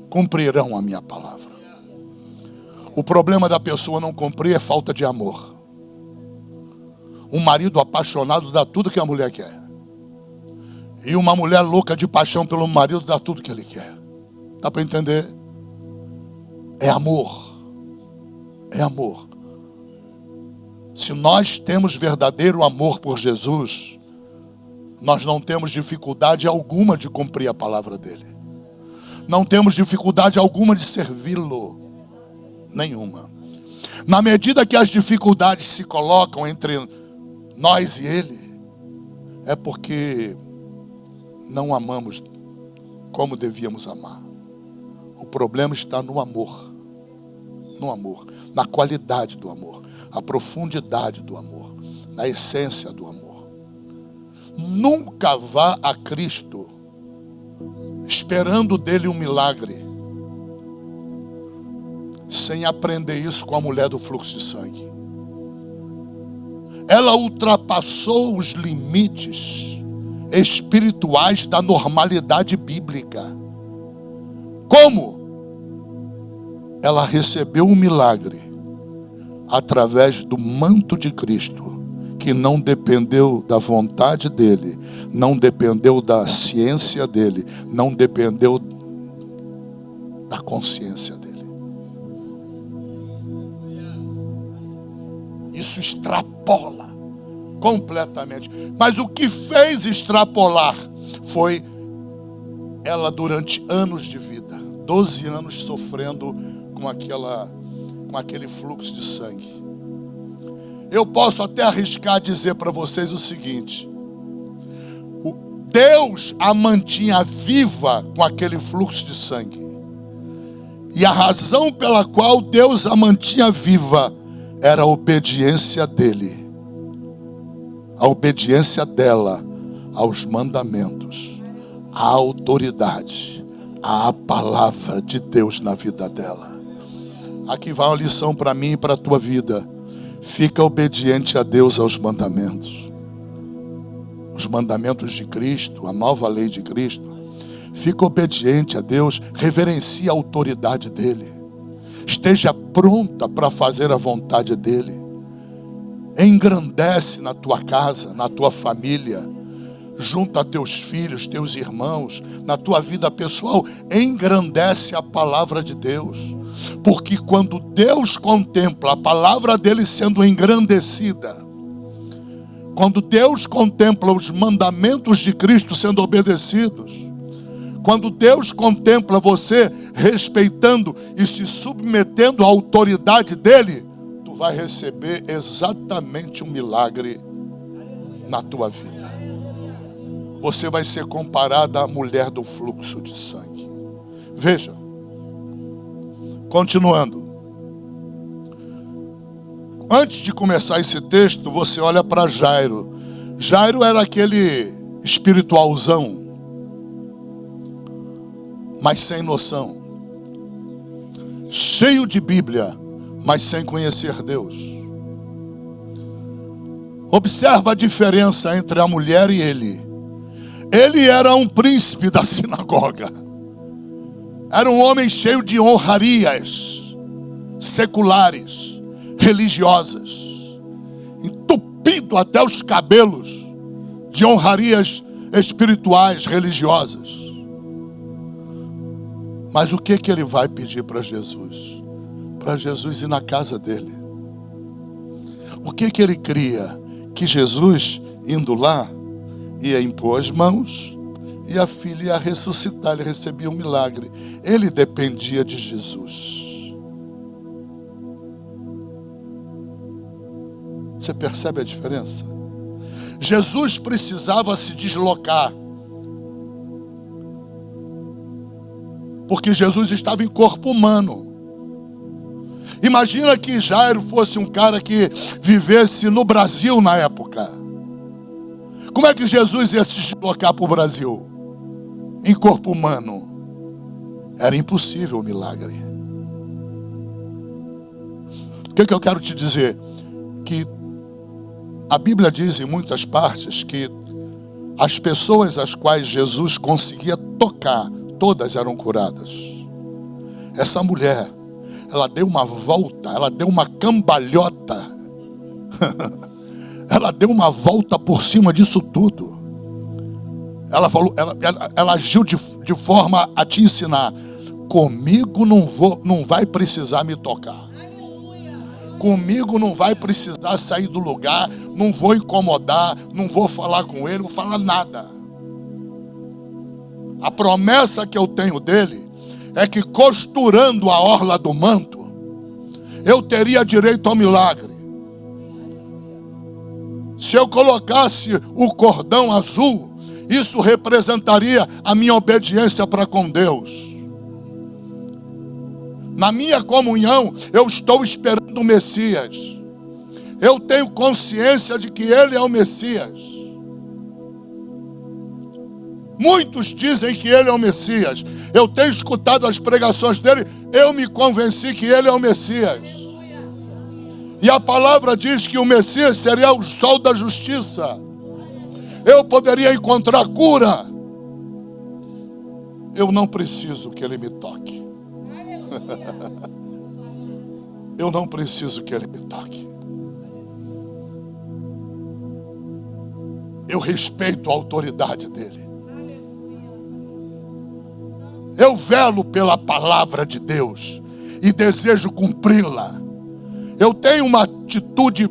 Cumprirão a minha palavra. O problema da pessoa não cumprir é falta de amor. Um marido apaixonado dá tudo que a mulher quer. E uma mulher louca de paixão pelo marido dá tudo que ele quer. Dá para entender? É amor. É amor. Se nós temos verdadeiro amor por Jesus, nós não temos dificuldade alguma de cumprir a palavra dele. Não temos dificuldade alguma de servi-lo. Nenhuma. Na medida que as dificuldades se colocam entre nós e ele, é porque não amamos como devíamos amar. O problema está no amor. No amor. Na qualidade do amor. A profundidade do amor. Na essência do amor. Nunca vá a Cristo esperando dele um milagre sem aprender isso com a mulher do fluxo de sangue. Ela ultrapassou os limites espirituais da normalidade bíblica. Como? Ela recebeu um milagre através do manto de Cristo, que não dependeu da vontade dele, não dependeu da ciência dele, não dependeu da consciência dele. Isso extrapola completamente. Mas o que fez extrapolar foi ela durante anos de vida, 12 anos sofrendo com aquele fluxo de sangue. Eu posso até arriscar dizer para vocês o seguinte: Deus a mantinha viva com aquele fluxo de sangue. E a razão pela qual Deus a mantinha viva era a obediência dele, a obediência dela aos mandamentos, à autoridade, à palavra de Deus na vida dela. Aqui vai uma lição para mim e para a tua vida. Fica obediente a Deus, aos mandamentos. Os mandamentos de Cristo, a nova lei de Cristo. Fica obediente a Deus, reverencie a autoridade dele. Esteja pronta para fazer a vontade dele. Engrandece na tua casa, na tua família. Junta teus filhos, teus irmãos, na tua vida pessoal. Engrandece a palavra de Deus. Porque quando Deus contempla a palavra dele sendo engrandecida, quando Deus contempla os mandamentos de Cristo sendo obedecidos, quando Deus contempla você respeitando e se submetendo à autoridade dele, tu vai receber exatamente um milagre na tua vida. Você vai ser comparada à mulher do fluxo de sangue. Veja, continuando. Antes de começar esse texto, você olha para Jairo. Jairo era aquele espiritualzão, mas sem noção. Cheio de Bíblia, mas sem conhecer Deus. Observa a diferença entre a mulher e ele. Ele era um príncipe da sinagoga. Era um homem cheio de honrarias seculares, religiosas, entupido até os cabelos de honrarias espirituais, religiosas. Mas o que ele vai pedir para Jesus? Para Jesus ir na casa dele. O que ele cria? Que Jesus, indo lá, ia impor as mãos e a filha ia ressuscitar. Ele recebia um milagre. Ele dependia de Jesus. Você percebe a diferença? Jesus precisava se deslocar, porque Jesus estava em corpo humano. Imagina que Jairo fosse um cara que vivesse no Brasil na época. Como é que Jesus ia se deslocar para o Brasil? Em corpo humano. Era impossível o milagre. O que eu quero te dizer? Que a Bíblia diz em muitas partes que as pessoas às quais Jesus conseguia tocar, todas eram curadas. Essa mulher, ela deu uma volta, ela deu uma cambalhota. Ela deu uma volta por cima disso tudo. Ela falou, ela agiu de forma a te ensinar: comigo não vai precisar me tocar. Comigo não vai precisar sair do lugar, não vou incomodar, não vou falar com ele, não vou falar nada. A promessa que eu tenho dele é que, costurando a orla do manto, eu teria direito ao milagre. Se eu colocasse o cordão azul, isso representaria a minha obediência para com Deus. Na minha comunhão, eu estou esperando o Messias. Eu tenho consciência de que ele é o Messias. Muitos dizem que ele é o Messias. Eu tenho escutado as pregações dele, eu me convenci que ele é o Messias. E a palavra diz que o Messias seria o sol da justiça. Eu poderia encontrar cura. Eu não preciso que ele me toque. Eu não preciso que ele me toque. Eu respeito a autoridade dele. Eu velo pela palavra de Deus e desejo cumpri-la. Eu tenho uma atitude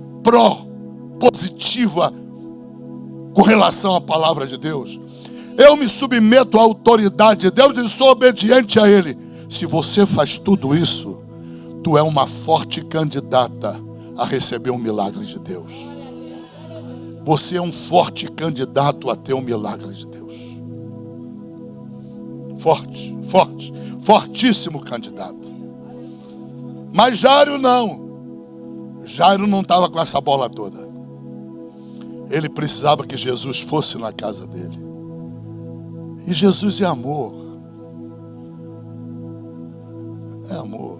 positiva com relação à palavra de Deus. Eu me submeto à autoridade de Deus e sou obediente a ele. Se você faz tudo isso, tu é uma forte candidata a receber um milagre de Deus. Você é um forte candidato a ter um milagre de Deus. Forte, fortíssimo candidato. Mas Jairo não. Jairo não estava com essa bola toda. Ele precisava que Jesus fosse na casa dele. E Jesus é amor. É amor.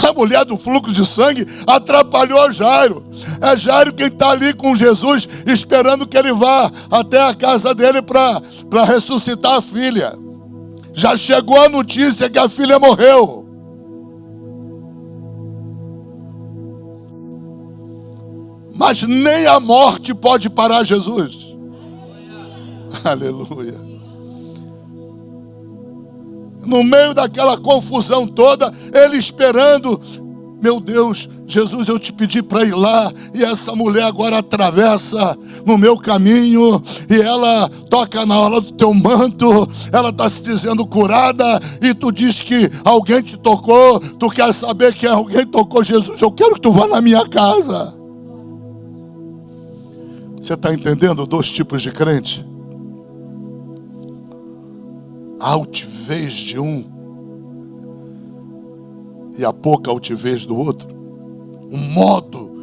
A mulher do fluxo de sangue atrapalhou Jairo. É Jairo quem está ali com Jesus, esperando que ele vá até a casa dele para ressuscitar a filha. Já chegou a notícia que a filha morreu. Mas nem a morte pode parar Jesus. Aleluia. No meio daquela confusão toda, ele esperando. Meu Deus, Jesus, eu te pedi para ir lá, e essa mulher agora atravessa no meu caminho, e ela toca na orla do teu manto, ela está se dizendo curada, e tu diz que alguém te tocou, tu quer saber que alguém tocou. Jesus, eu quero que tu vá na minha casa. Você está entendendo 2 tipos de crente? A altivez de um e a pouca altivez do outro. O modo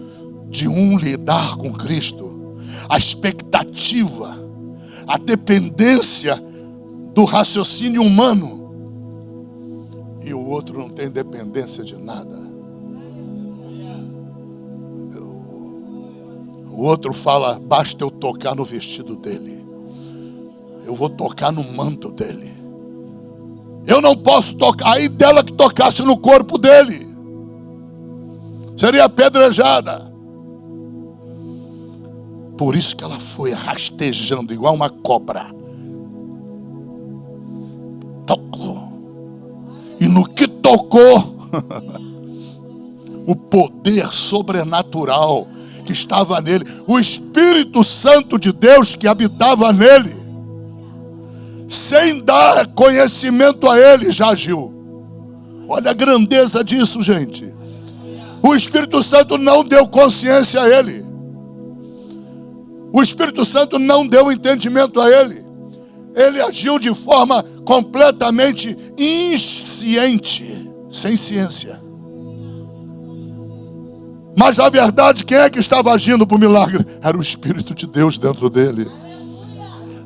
de um lidar com Cristo, a expectativa, a dependência do raciocínio humano, e o outro não tem dependência de nada. O outro fala, basta eu tocar no vestido dele, eu vou tocar no manto dele. Eu não posso tocar. Aí dela que tocasse no corpo dele, seria apedrejada. Por isso que ela foi rastejando igual uma cobra. Tocou. E no que tocou, o poder sobrenatural que estava nele, o Espírito Santo de Deus que habitava nele, sem dar conhecimento a ele, já agiu. Olha a grandeza disso, gente. O Espírito Santo não deu consciência a ele. O Espírito Santo não deu entendimento a ele. Ele agiu de forma completamente insciente, sem ciência. Mas na verdade, quem é que estava agindo para o milagre? Era o Espírito de Deus dentro dele.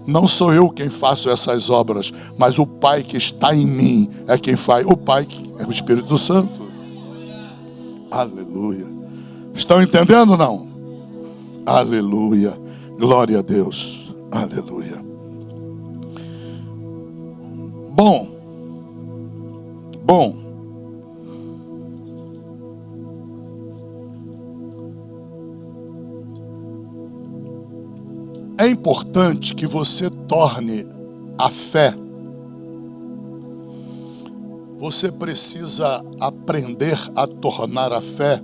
Não sou eu quem faço essas obras, mas o Pai que está em mim é quem faz. O Pai que é o Espírito Santo. Aleluia. Estão entendendo ou não? Aleluia. Glória a Deus. Aleluia. Bom. É importante que você torne a fé. Você precisa aprender a tornar a fé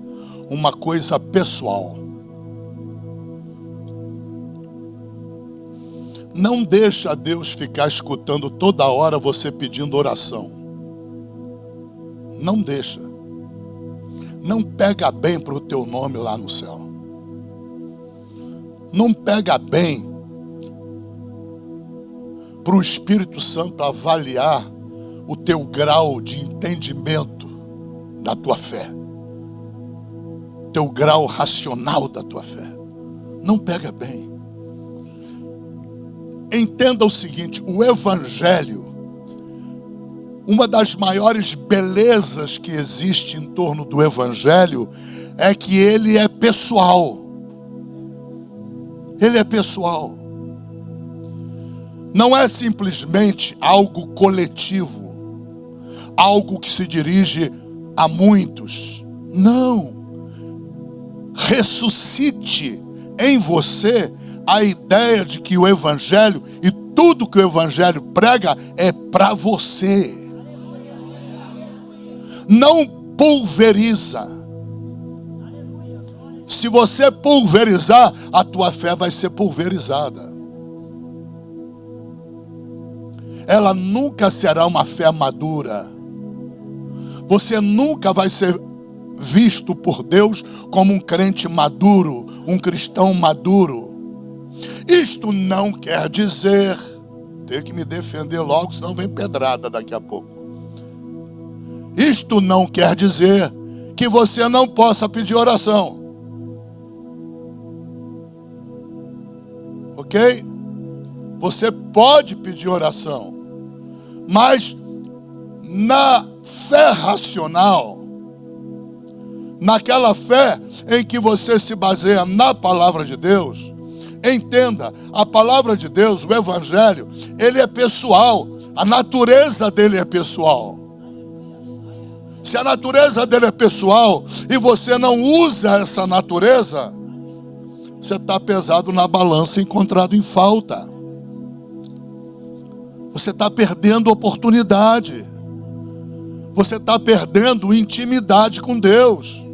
uma coisa pessoal. Não deixa Deus ficar escutando toda hora você pedindo oração. Não deixa. Não pega bem para o teu nome lá no céu. Não pega bem para o Espírito Santo avaliar o teu grau de entendimento da tua fé, teu grau racional da tua fé. Não pega bem. Entenda o seguinte: o Evangelho, uma das maiores belezas que existe em torno do Evangelho é que ele é pessoal. Ele é pessoal. Não é simplesmente algo coletivo, algo que se dirige a muitos. Não. Ressuscite em você a ideia de que o Evangelho e tudo que o Evangelho prega é para você. Não pulveriza. Se você pulverizar, a tua fé vai ser pulverizada. Ela nunca será uma fé madura. Você nunca vai ser visto por Deus como um crente maduro, um cristão maduro. Isto não quer dizer, tenho que me defender logo, senão vem pedrada daqui a pouco. Isto não quer dizer que você não possa pedir oração. Ok? Você pode pedir oração, mas na fé racional, naquela fé em que você se baseia na palavra de Deus, entenda, a palavra de Deus, o Evangelho, ele é pessoal, a natureza dele é pessoal. Se a natureza dele é pessoal e você não usa essa natureza, você está pesado na balança, encontrado em falta. Você está perdendo oportunidade. Você está perdendo intimidade com Deus.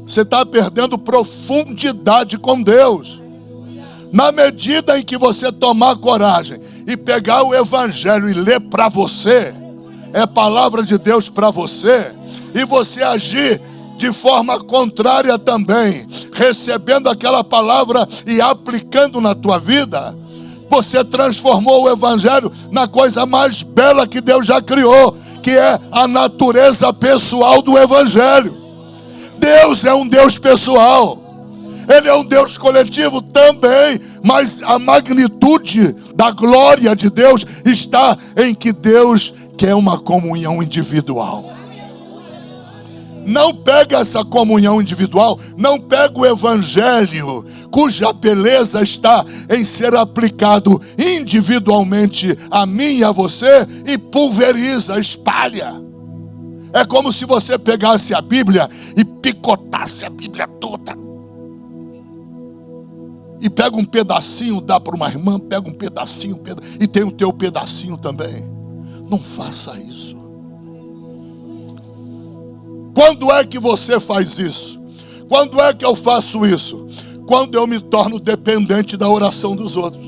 Você está perdendo profundidade com Deus. Na medida em que você tomar coragem e pegar o Evangelho e ler para você, é palavra de Deus para você, e você agir de forma contrária também, recebendo aquela palavra e aplicando na tua vida, você transformou o Evangelho na coisa mais bela que Deus já criou, que é a natureza pessoal do Evangelho. Deus é um Deus pessoal, Ele é um Deus coletivo também, mas a magnitude da glória de Deus está em que Deus quer uma comunhão individual. Não pega essa comunhão individual, não pega o Evangelho, cuja beleza está em ser aplicado individualmente a mim e a você, e pulveriza, espalha. É como se você pegasse a Bíblia e picotasse a Bíblia toda. E pega um pedacinho, dá para uma irmã, pega um pedacinho, e tem o teu pedacinho também. Não faça isso. Quando é que você faz isso? Quando é que eu faço isso? Quando eu me torno dependente da oração dos outros.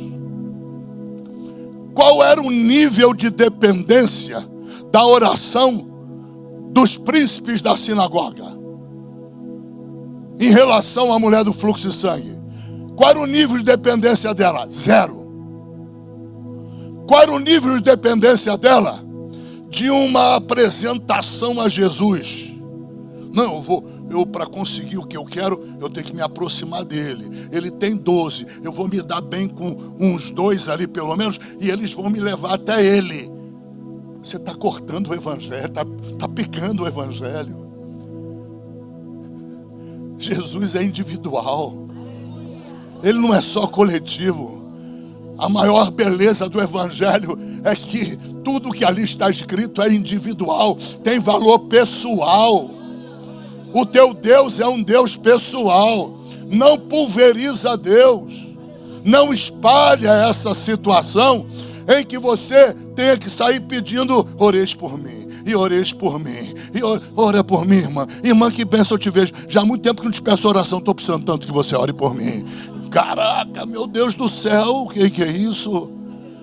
Qual era o nível de dependência da oração dos príncipes da sinagoga em relação à mulher do fluxo de sangue? Qual era o nível de dependência dela? 0. Qual era o nível de dependência dela? De uma apresentação a Jesus. Não, eu para conseguir o que eu quero, eu tenho que me aproximar dele. Ele tem 12, eu vou me dar bem com uns 2 ali pelo menos, e eles vão me levar até ele. Você está cortando o Evangelho, está picando o Evangelho. Jesus é individual. Ele não é só coletivo. A maior beleza do Evangelho é que tudo que ali está escrito é individual, tem valor pessoal. O teu Deus é um Deus pessoal. Não pulveriza Deus. Não espalha essa situação em que você tenha que sair pedindo: oreis por mim, e oreis por mim, e ora por mim, irmã. Irmã, que bênção eu te vejo. Já há muito tempo que não te peço oração, estou precisando tanto que você ore por mim. Caraca, meu Deus do céu, o que é isso?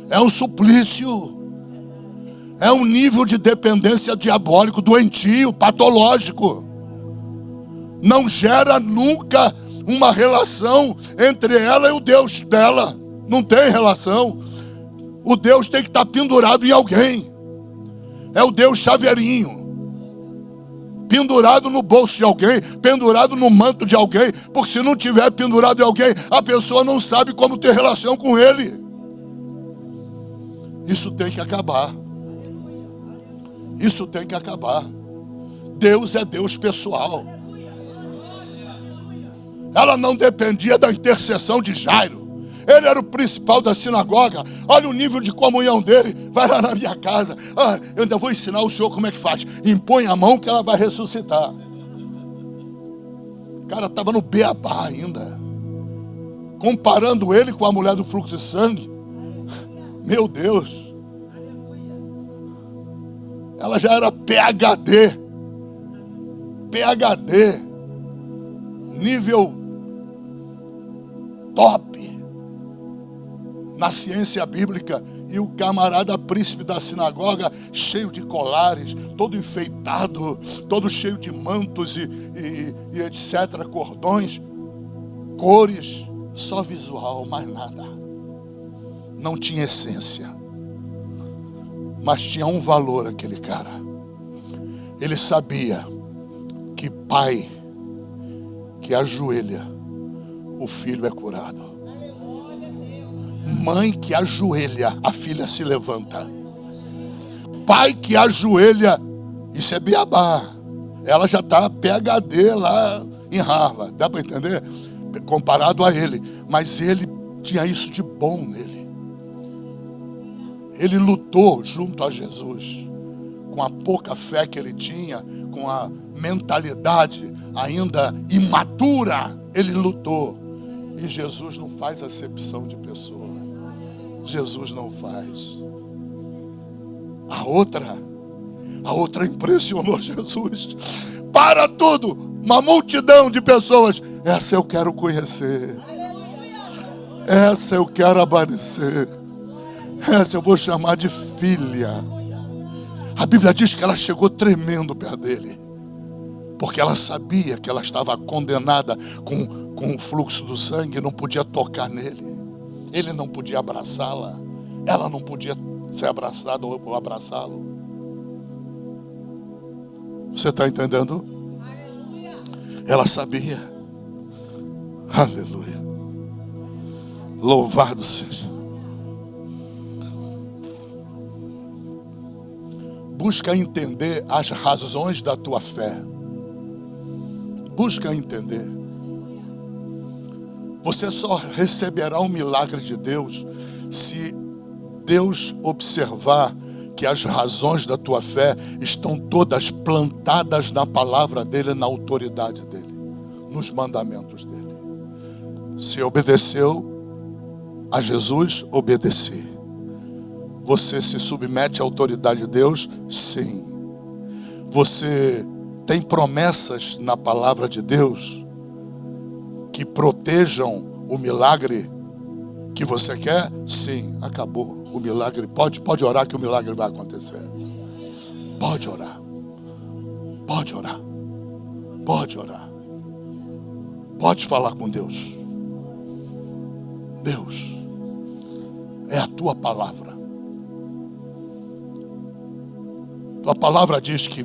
É um suplício. É um nível de dependência diabólico, doentio, patológico. Não gera nunca uma relação entre ela e o Deus dela. Não tem relação. O Deus tem que estar pendurado em alguém. É o Deus chaveirinho. Pendurado no bolso de alguém, pendurado no manto de alguém. Porque se não tiver pendurado em alguém, a pessoa não sabe como ter relação com ele. Isso tem que acabar. Isso tem que acabar. Deus é Deus pessoal. Ela não dependia da intercessão de Jairo. Ele era o principal da sinagoga. Olha o nível de comunhão dele. Vai lá na minha casa. Eu ainda vou ensinar o senhor como é que faz. Impõe a mão que ela vai ressuscitar. O cara estava no beabá ainda. Comparando ele com a mulher do fluxo de sangue. Meu Deus. Ela já era PhD. PhD. Nível top na ciência bíblica, e o camarada príncipe da sinagoga, cheio de colares, todo enfeitado, todo cheio de mantos e etc, cordões, cores, só visual, mais nada. Não tinha essência, mas tinha um valor aquele cara. Ele sabia que pai que ajoelha, o filho é curado. Mãe que ajoelha, a filha se levanta. Pai que ajoelha, isso é beabá. Ela já está PhD lá em Harvard, dá para entender? Comparado a ele. Mas ele tinha isso de bom nele. Ele lutou junto a Jesus. Com a pouca fé que ele tinha, com a mentalidade ainda imatura, ele lutou. E Jesus não faz acepção de pessoa. Jesus não faz. A outra impressionou Jesus. Para tudo, uma multidão de pessoas. Essa eu quero conhecer. Essa eu quero aparecer. Essa eu vou chamar de filha. A Bíblia diz que ela chegou tremendo perto dele, porque ela sabia que ela estava condenada com o fluxo do sangue, não podia tocar nele. Ele não podia abraçá-la. Ela não podia ser abraçada ou abraçá-lo. Você está entendendo? Ela sabia. Aleluia. Louvado seja. Busca entender as razões da tua fé. Busca entender. Você só receberá um milagre de Deus se Deus observar que as razões da tua fé estão todas plantadas na palavra dele, na autoridade dele, nos mandamentos dele. Se obedeceu a Jesus, obedeci. Você se submete à autoridade de Deus? Sim. Você tem promessas na palavra de Deus que protejam o milagre que você quer? Sim. Acabou. O milagre, pode orar que o milagre vai acontecer. Pode orar. Pode orar. Pode orar. Pode falar com Deus. Deus, é a tua palavra. Tua palavra diz que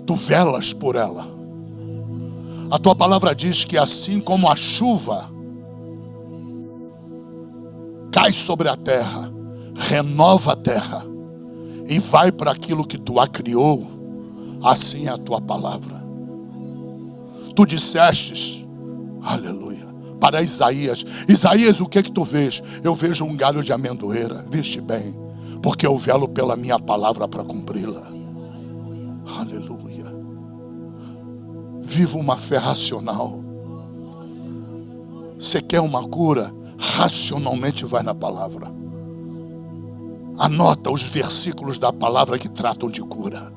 tu velas por ela. A tua palavra diz que assim como a chuva cai sobre a terra, renova a terra e vai para aquilo que tu a criou, assim é a tua palavra. Tu dissestes, aleluia, para Isaías: Isaías, o que tu vês? Eu vejo um galho de amendoeira. Viste bem, porque eu velo pela minha palavra para cumpri-la. Aleluia. Viva uma fé racional. Você quer uma cura? Racionalmente vai na palavra. Anota os versículos da palavra que tratam de cura.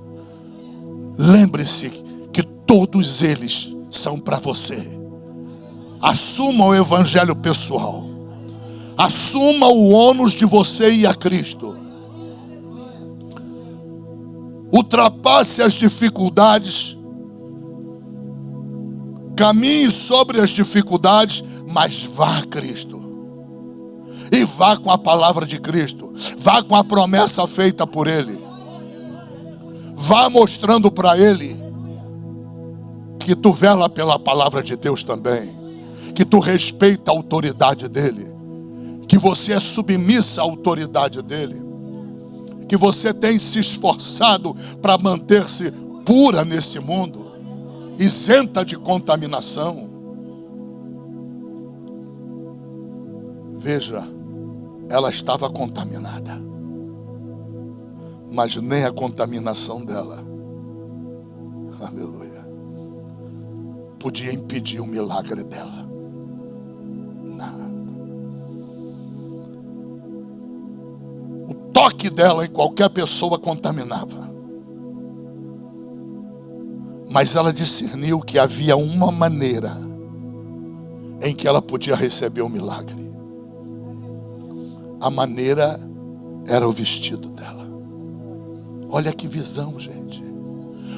Lembre-se que todos eles são para você. Assuma o evangelho pessoal. Assuma o ônus de você e a Cristo. Ultrapasse as dificuldades. Caminhe sobre as dificuldades, mas vá a Cristo. E vá com a palavra de Cristo. Vá com a promessa feita por Ele. Vá mostrando para Ele que tu vela pela palavra de Deus também. Que tu respeita a autoridade dEle. Que você é submissa à autoridade dEle. Que você tem se esforçado para manter-se pura nesse mundo, isenta de contaminação. Veja, ela estava contaminada, mas nem a contaminação dela, aleluia, podia impedir o milagre dela. Nada. O toque dela em qualquer pessoa contaminava. Mas ela discerniu que havia uma maneira em que ela podia receber o milagre. A maneira era o vestido dela. Olha que visão, gente.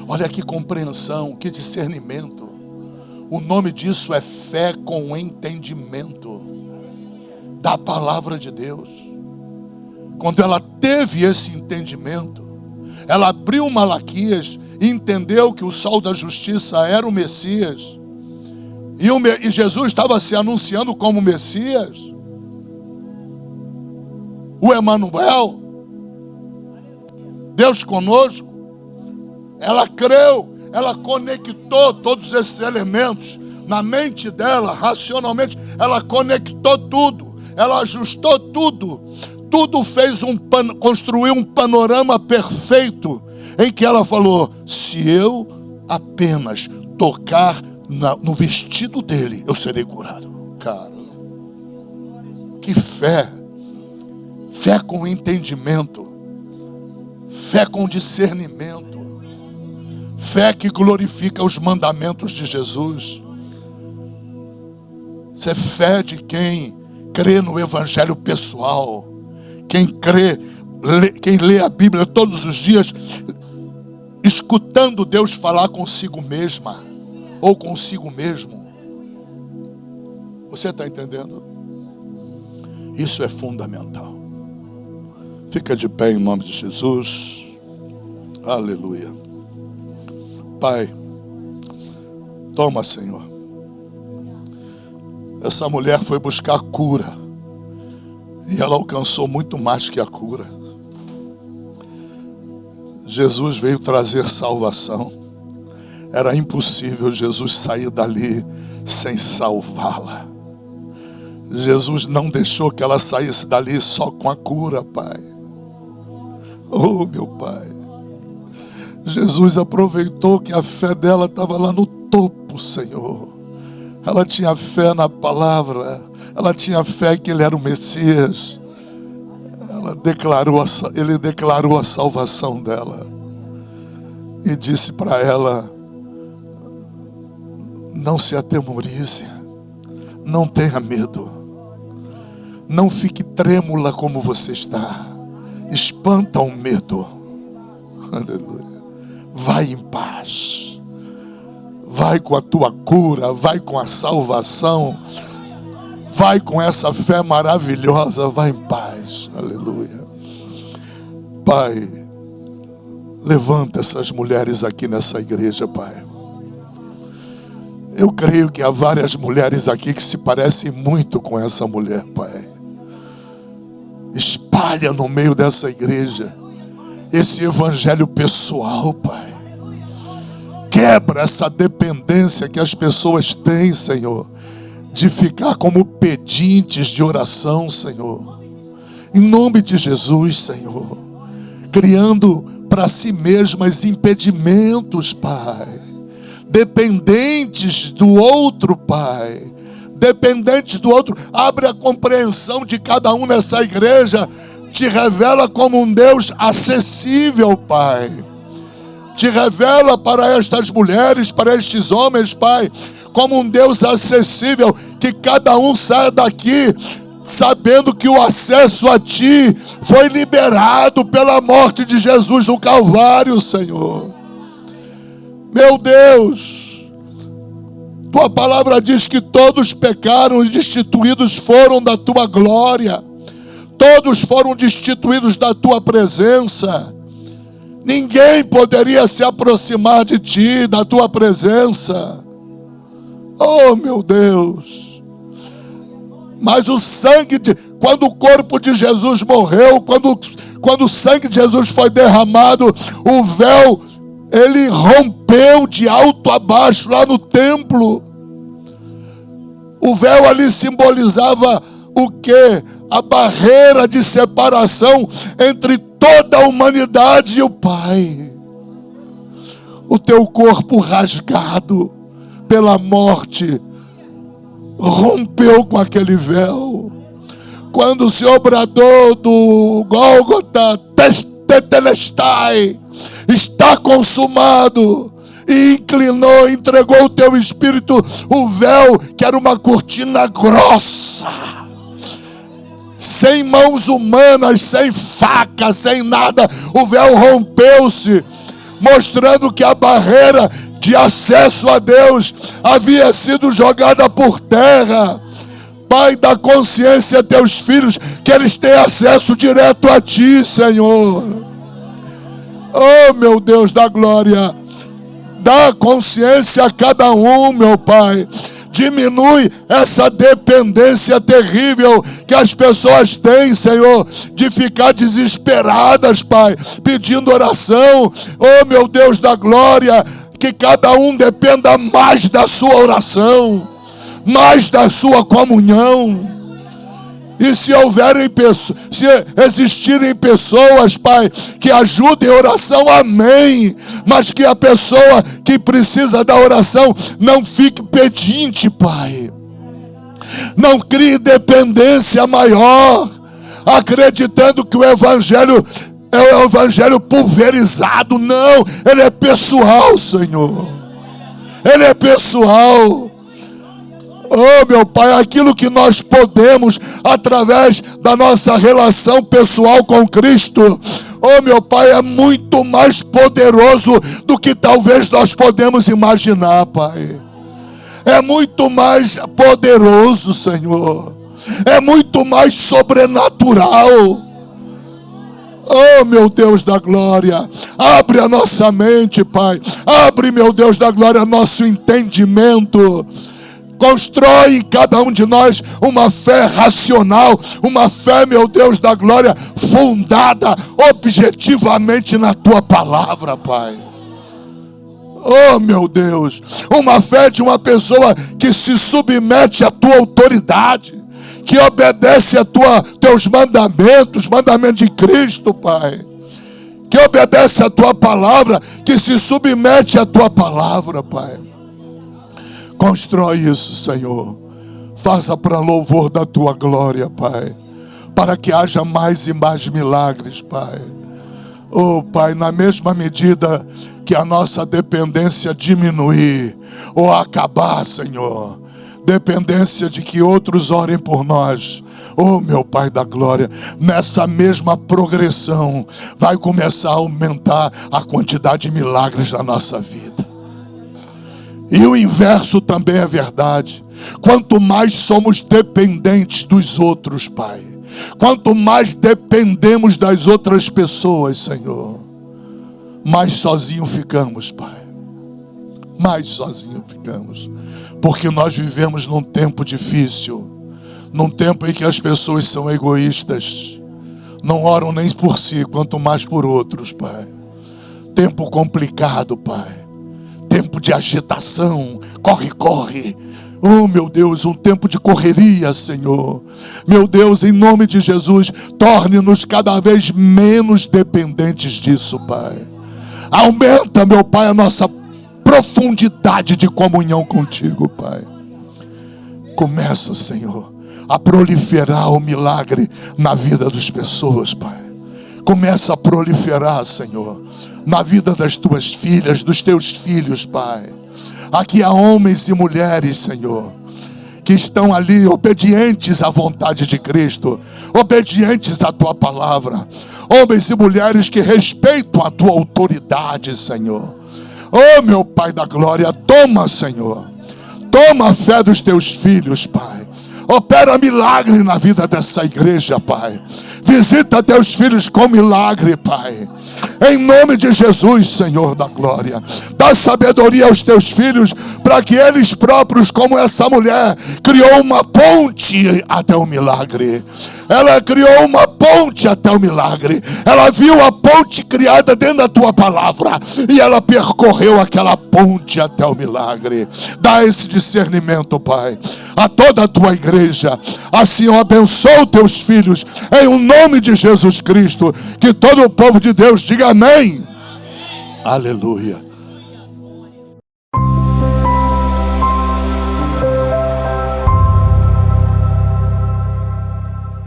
Olha que compreensão, que discernimento. O nome disso é fé com entendimento da palavra de Deus. Quando ela teve esse entendimento, ela abriu Malaquias e entendeu que o sol da justiça era o Messias. E Jesus estava se anunciando como Messias. O Emanuel, Deus conosco. Ela creu, ela conectou todos esses elementos na mente dela, racionalmente, ela conectou tudo, ela ajustou tudo, construiu um panorama perfeito, em que ela falou: se eu apenas tocar no vestido dele, eu serei curado. Cara, que fé! Fé com entendimento, fé com discernimento, fé que glorifica os mandamentos de Jesus. Isso é fé de quem crê no evangelho pessoal, quem lê a Bíblia todos os dias, escutando Deus falar consigo mesma ou consigo mesmo. Você está entendendo? Isso é fundamental. Fica de pé em nome de Jesus. Aleluia. Pai, toma, Senhor. Essa mulher foi buscar cura, e ela alcançou muito mais que a cura. Jesus veio trazer salvação. Era impossível Jesus sair dali sem salvá-la. Jesus não deixou que ela saísse dali só com a cura, Pai. Oh, meu Pai. Jesus aproveitou que a fé dela estava lá no topo, Senhor. Ela tinha fé na palavra. Ela tinha fé que Ele era o Messias. Ele declarou a salvação dela. E disse para ela: não se atemorize. Não tenha medo. Não fique trêmula como você está. Espanta o medo. Aleluia. Vai em paz. Vai com a tua cura. Vai com a salvação. Vai com essa fé maravilhosa. Vai em paz. Aleluia. Pai, levanta essas mulheres aqui nessa igreja, Pai. Eu creio que há várias mulheres aqui que se parecem muito com essa mulher, Pai. Espalha no meio dessa igreja esse evangelho pessoal, Pai. Quebra essa dependência que as pessoas têm, Senhor, de ficar como pedintes de oração, Senhor. Em nome de Jesus, Senhor. Criando para si mesmas impedimentos, Pai. Dependentes do outro, Pai. Dependentes do outro. Abre a compreensão de cada um nessa igreja. Te revela como um Deus acessível, Pai. Te revela para estas mulheres, para estes homens, Pai, como um Deus acessível. Que cada um saia daqui sabendo que o acesso a Ti foi liberado pela morte de Jesus no Calvário, Senhor. Meu Deus, Tua palavra diz que todos pecaram e destituídos foram da Tua glória. Todos foram destituídos da Tua presença. Ninguém poderia se aproximar de Ti, da Tua presença. Oh, meu Deus. Mas o sangue, quando o corpo de Jesus morreu, quando o sangue de Jesus foi derramado, o véu, ele rompeu de alto a baixo lá no templo. O véu ali simbolizava o quê? A barreira de separação entre toda a humanidade e o Pai. O teu corpo rasgado pela morte rompeu com aquele véu. Quando o Senhor bradou do Gólgota, Tetelestai, está consumado, e inclinou, entregou o teu espírito, o véu que era uma cortina grossa, sem mãos humanas, sem faca, sem nada, o véu rompeu-se, mostrando que a barreira de acesso a Deus havia sido jogada por terra. Pai, dá consciência a teus filhos que eles têm acesso direto a Ti, Senhor. Oh, meu Deus da glória, dá consciência a cada um, meu Pai. Diminui essa dependência terrível que as pessoas têm, Senhor, de ficar desesperadas, Pai, pedindo oração. Oh, meu Deus da glória, que cada um dependa mais da sua oração, mais da sua comunhão. E se existirem pessoas, Pai, que ajudem a oração, amém. Mas que a pessoa que precisa da oração não fique pedinte, Pai. Não crie dependência maior, acreditando que o Evangelho é o Evangelho pulverizado. Não, ele é pessoal, Senhor. Ele é pessoal. Oh, meu Pai, aquilo que nós podemos, através da nossa relação pessoal com Cristo, oh, meu Pai, é muito mais poderoso do que talvez nós podemos imaginar, Pai. É muito mais poderoso, Senhor. É muito mais sobrenatural. Oh, meu Deus da glória, abre a nossa mente, Pai. Abre, meu Deus da glória, nosso entendimento. Constrói em cada um de nós uma fé racional, uma fé, meu Deus da glória, fundada objetivamente na Tua palavra, Pai. Oh, meu Deus, uma fé de uma pessoa que se submete à Tua autoridade, que obedece a Teus mandamentos, mandamentos de Cristo, Pai. Que obedece a Tua palavra, que se submete à Tua palavra, Pai. Constrói isso, Senhor. Faça para louvor da Tua glória, Pai. Para que haja mais e mais milagres, Pai. Oh, Pai, na mesma medida que a nossa dependência diminuir ou acabar, Senhor, dependência de que outros orem por nós. Oh, meu Pai da glória, nessa mesma progressão vai começar a aumentar a quantidade de milagres na nossa vida. E o inverso também é verdade. Quanto mais somos dependentes dos outros, Pai, quanto mais dependemos das outras pessoas, Senhor, mais sozinhos ficamos, Pai. Mais sozinhos ficamos. Porque nós vivemos num tempo difícil, num tempo em que as pessoas são egoístas, não oram nem por si, quanto mais por outros, Pai. Tempo complicado, Pai. Tempo de agitação, corre. Oh, meu Deus, um tempo de correria, Senhor. Meu Deus, em nome de Jesus, torne-nos cada vez menos dependentes disso, Pai. Aumenta, meu Pai, a nossa profundidade de comunhão contigo, Pai. Começa, Senhor, a proliferar o milagre na vida das pessoas, Pai. Começa a proliferar, Senhor, na vida das Tuas filhas, dos Teus filhos, Pai. Aqui há homens e mulheres, Senhor, que estão ali obedientes à vontade de Cristo, obedientes à Tua palavra. Homens e mulheres que respeitam a Tua autoridade, Senhor. Oh, meu Pai da glória, toma, Senhor. Toma a fé dos Teus filhos, Pai. Opera milagre na vida dessa igreja, Pai. Visita Teus filhos com milagre, Pai. Em nome de Jesus, Senhor da glória. Dá sabedoria aos Teus filhos, para que eles próprios, como essa mulher, criou uma ponte até o milagre. Ela criou uma ponte até o milagre. Ela viu a ponte criada dentro da Tua palavra, e ela percorreu aquela ponte até o milagre. Dá esse discernimento, Pai, a toda a Tua igreja. Assim eu abençoo Teus filhos, em o nome de Jesus Cristo. Que todo o povo de Deus diga amém. Aleluia.